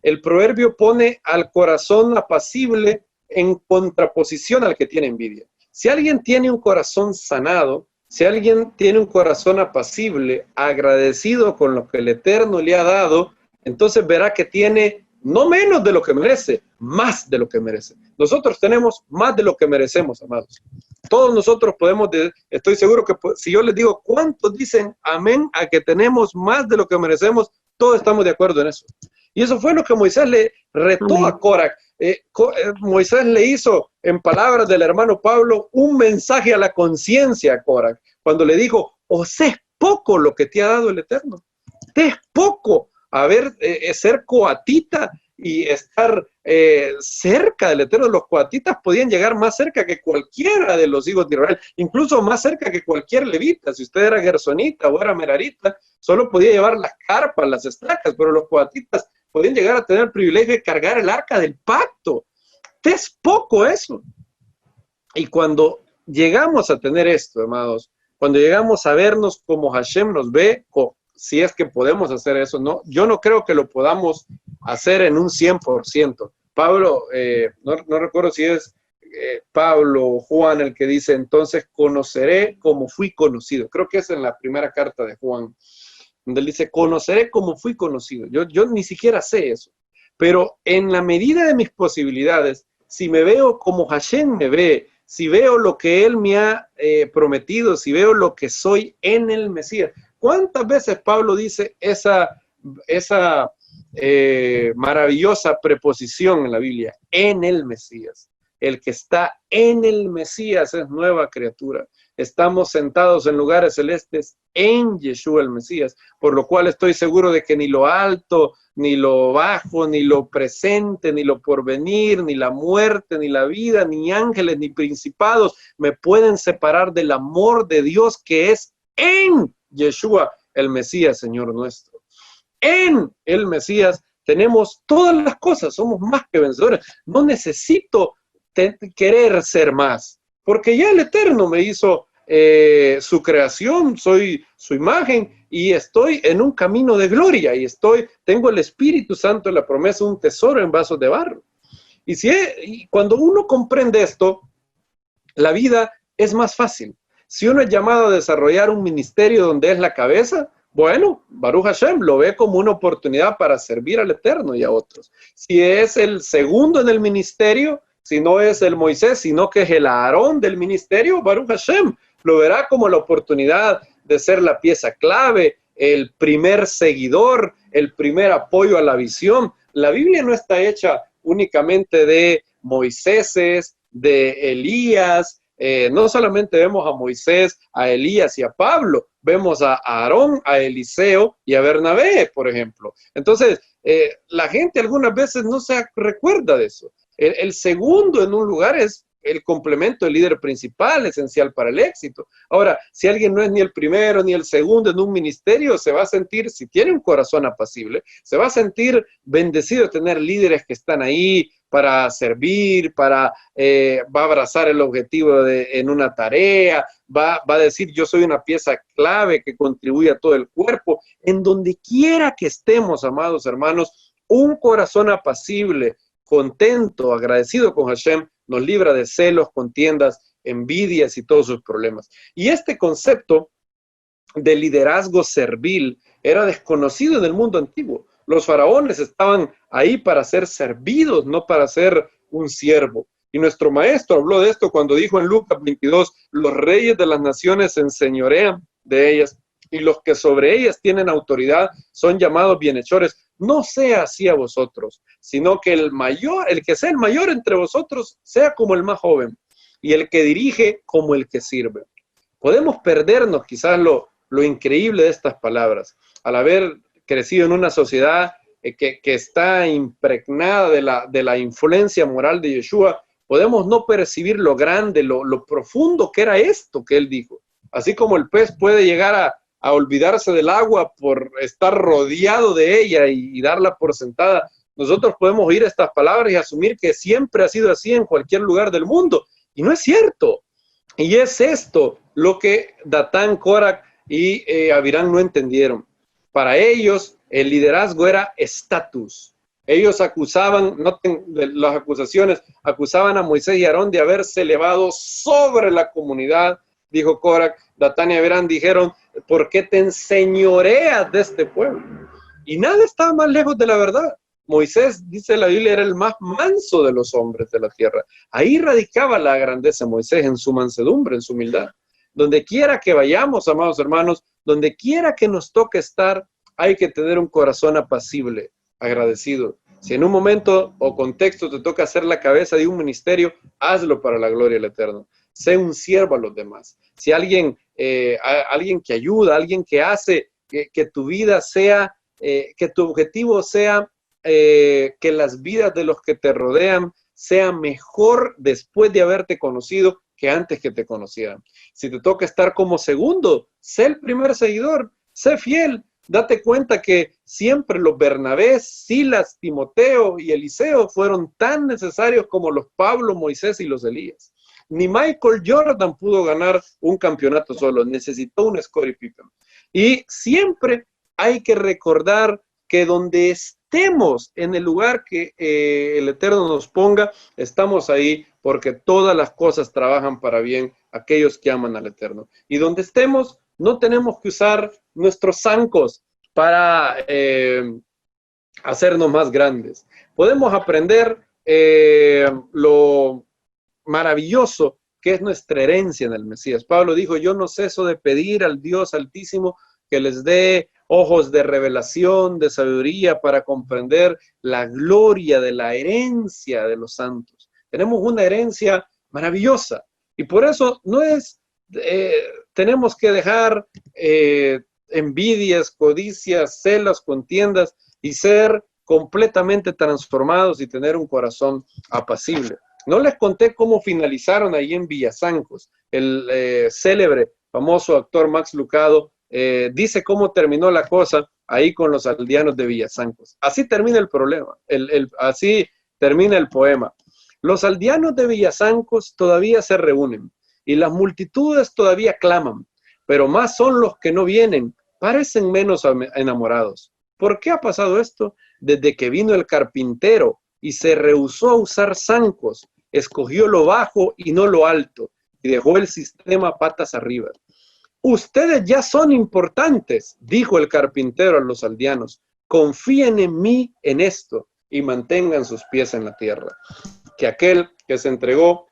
El proverbio pone al corazón apacible en contraposición al que tiene envidia. Si alguien tiene un corazón sanado, si alguien tiene un corazón apacible, agradecido con lo que el Eterno le ha dado, entonces verá que tiene no menos de lo que merece, más de lo que merece. Nosotros tenemos más de lo que merecemos, amados. Todos nosotros podemos, estoy seguro que si yo les digo cuántos dicen amén a que tenemos más de lo que merecemos, todos estamos de acuerdo en eso. Y eso fue lo que Moisés le retó amén a Coraj. Moisés le hizo, en palabras del hermano Pablo, un mensaje a la conciencia a Coraj, cuando le dijo, os es poco lo que te ha dado el Eterno. Te es poco ser coatita y estar cerca del Eterno. Los coatitas podían llegar más cerca que cualquiera de los hijos de Israel, incluso más cerca que cualquier levita. Si usted era gersonita o era merarita, solo podía llevar las carpas, las estacas, pero los coatitas podían llegar a tener el privilegio de cargar el arca del pacto. Te es poco eso. Y cuando llegamos a tener esto, amados, cuando llegamos a vernos como Hashem nos ve, si es que podemos hacer eso, ¿no? Yo no creo que lo podamos hacer en un 100%. Pablo, no recuerdo si es Pablo o Juan el que dice, entonces conoceré como fui conocido. Creo que es en la primera carta de Juan, donde él dice, conoceré como fui conocido. Yo ni siquiera sé eso. Pero en la medida de mis posibilidades, si me veo como Hashem me ve, si veo lo que Él me ha prometido, si veo lo que soy en el Mesías. ¿Cuántas veces Pablo dice esa maravillosa preposición en la Biblia? En el Mesías. El que está en el Mesías es nueva criatura. Estamos sentados en lugares celestes en Yeshua el Mesías, por lo cual estoy seguro de que ni lo alto, ni lo bajo, ni lo presente, ni lo porvenir, ni la muerte, ni la vida, ni ángeles, ni principados me pueden separar del amor de Dios que es en Yeshua el Mesías, Señor nuestro. En el Mesías tenemos todas las cosas, somos más que vencedores. No necesito querer ser más, porque ya el Eterno me hizo su creación, soy su imagen y estoy en un camino de gloria y tengo el Espíritu Santo, la promesa, un tesoro en vasos de barro. Y cuando uno comprende esto, la vida es más fácil. Si uno es llamado a desarrollar un ministerio donde es la cabeza, bueno, Baruch Hashem lo ve como una oportunidad para servir al Eterno y a otros. Si es el segundo en el ministerio, si no es el Moisés, sino que es el Aarón del ministerio, Baruch Hashem lo verá como la oportunidad de ser la pieza clave, el primer seguidor, el primer apoyo a la visión. La Biblia no está hecha únicamente de Moiséses, de Elías. No solamente vemos a Moisés, a Elías y a Pablo, vemos a Aarón, a Eliseo y a Bernabé, por ejemplo. Entonces, la gente algunas veces no se recuerda de eso. El segundo en un lugar es el complemento, el líder principal, esencial para el éxito. Ahora, si alguien no es ni el primero ni el segundo en un ministerio, se va a sentir, si tiene un corazón apacible, se va a sentir bendecido de tener líderes que están ahí para servir, va a abrazar el objetivo en una tarea, va a decir yo soy una pieza clave que contribuye a todo el cuerpo. En donde quiera que estemos, amados hermanos, un corazón apacible, contento, agradecido con Hashem, nos libra de celos, contiendas, envidias y todos sus problemas. Y este concepto de liderazgo servil era desconocido en el mundo antiguo. Los faraones estaban ahí para ser servidos, no para ser un siervo. Y nuestro maestro habló de esto cuando dijo en Lucas 22, los reyes de las naciones se enseñorean de ellas y los que sobre ellas tienen autoridad son llamados bienhechores. No sea así a vosotros, sino que el que sea el mayor entre vosotros, sea como el más joven, y el que dirige como el que sirve. Podemos perdernos quizás lo increíble de estas palabras, al haber crecido en una sociedad que está impregnada de la influencia moral de Yeshua. Podemos no percibir lo grande, lo profundo que era esto que él dijo. Así como el pez puede llegar a olvidarse del agua por estar rodeado de ella y darla por sentada, nosotros podemos oír estas palabras y asumir que siempre ha sido así en cualquier lugar del mundo. Y no es cierto. Y es esto lo que Datán, Coraj y Abirán no entendieron. Para ellos el liderazgo era estatus. Ellos acusaban, noten las acusaciones, acusaban a Moisés y Aarón de haberse elevado sobre la comunidad. Dijo Coraj, Datán y Abirán dijeron, ¿por qué te enseñoreas de este pueblo? Y nada estaba más lejos de la verdad. Moisés, dice la Biblia, era el más manso de los hombres de la tierra. Ahí radicaba la grandeza de Moisés, en su mansedumbre, en su humildad. Donde quiera que vayamos, amados hermanos, donde quiera que nos toque estar, hay que tener un corazón apacible, agradecido. Si en un momento o contexto te toca hacer la cabeza de un ministerio, hazlo para la gloria del Eterno. Sé un siervo a los demás. Si alguien que ayuda, alguien que hace que tu vida sea, que tu objetivo sea que las vidas de los que te rodean sean mejor después de haberte conocido que antes que te conocieran. Si te toca estar como segundo, sé el primer seguidor, sé fiel. Date cuenta que siempre los Bernabés, Silas, Timoteo y Eliseo fueron tan necesarios como los Pablo, Moisés y los Elías. Ni Michael Jordan pudo ganar un campeonato solo, necesitó un Scottie Pippen. Y siempre hay que recordar que donde estemos, en el lugar que el Eterno nos ponga, estamos ahí porque todas las cosas trabajan para bien aquellos que aman al Eterno. Y donde estemos, no tenemos que usar nuestros zancos para hacernos más grandes. Podemos aprender lo maravilloso que es nuestra herencia en el Mesías. Pablo dijo, yo no ceso de pedir al Dios Altísimo que les dé ojos de revelación, de sabiduría para comprender la gloria de la herencia de los santos. Tenemos una herencia maravillosa y por eso no es, tenemos que dejar envidias, codicias, celos, contiendas y ser completamente transformados y tener un corazón apacible. No les conté cómo finalizaron ahí en Villasancos. El célebre, famoso actor Max Lucado dice cómo terminó la cosa ahí con los aldeanos de Villasancos. Así termina el problema, así termina el poema. Los aldeanos de Villasancos todavía se reúnen y las multitudes todavía claman, pero más son los que no vienen, parecen menos enamorados. ¿Por qué ha pasado esto? Desde que vino el carpintero y se rehusó a usar zancos, escogió lo bajo y no lo alto, y dejó el sistema patas arriba. Ustedes ya son importantes, dijo el carpintero a los aldeanos. Confíen en mí en esto y mantengan sus pies en la tierra. Que aquel que se entregó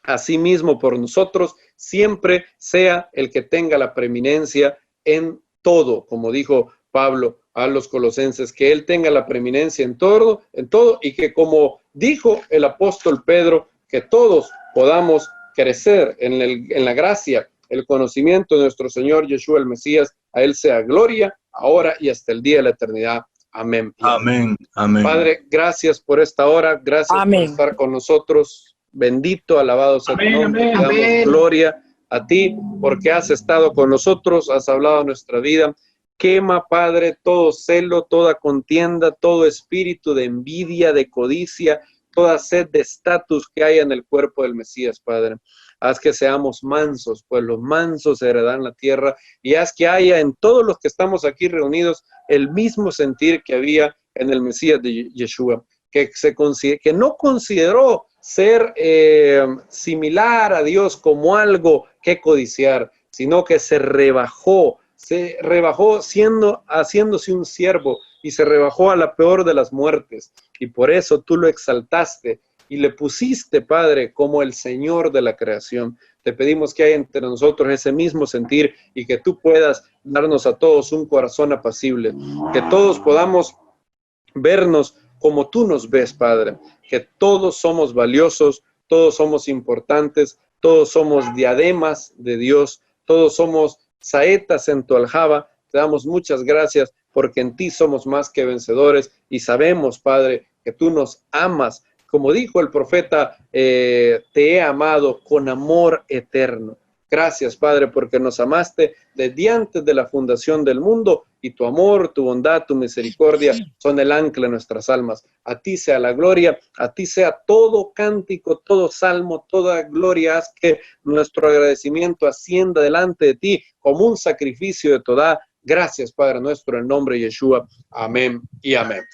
a sí mismo por nosotros siempre sea el que tenga la preeminencia en todo, como dijo Pablo a los colosenses, que él tenga la preeminencia en todo y que, como dijo el apóstol Pedro, que todos podamos crecer en la gracia, el conocimiento de nuestro Señor Yeshua el Mesías. A él sea gloria, ahora y hasta el día de la eternidad. Amén. Amén. Amén. Padre, gracias por esta hora, gracias Amén. Por estar con nosotros. Bendito, alabado sea tu Amén, nombre. amén, Te damos amén. gloria a ti porque has estado con nosotros, has hablado en nuestra vida. Quema, Padre, todo celo, toda contienda, todo espíritu de envidia, de codicia, toda sed de estatus que haya en el cuerpo del Mesías, Padre. Haz que seamos mansos, pues los mansos heredan la tierra, y haz que haya en todos los que estamos aquí reunidos el mismo sentir que había en el Mesías de Yeshua, que no consideró ser similar a Dios como algo que codiciar, sino que se rebajó haciéndose un siervo, y se rebajó a la peor de las muertes, y por eso tú lo exaltaste y le pusiste, Padre, como el Señor de la creación. Te pedimos que haya entre nosotros ese mismo sentir y que tú puedas darnos a todos un corazón apacible, que todos podamos vernos como tú nos ves, Padre, que todos somos valiosos, todos somos importantes, todos somos diademas de Dios, todos somos saetas en tu aljaba. Te damos muchas gracias porque en ti somos más que vencedores y sabemos, Padre, que tú nos amas. Como dijo el profeta, te he amado con amor eterno. Gracias, Padre, porque nos amaste desde antes de la fundación del mundo, y tu amor, tu bondad, tu misericordia son el ancla de nuestras almas. A ti sea la gloria, a ti sea todo cántico, todo salmo, toda gloria. Haz que nuestro agradecimiento ascienda delante de ti como un sacrificio de toda. Gracias, Padre nuestro, en nombre de Yeshua. Amén y amén.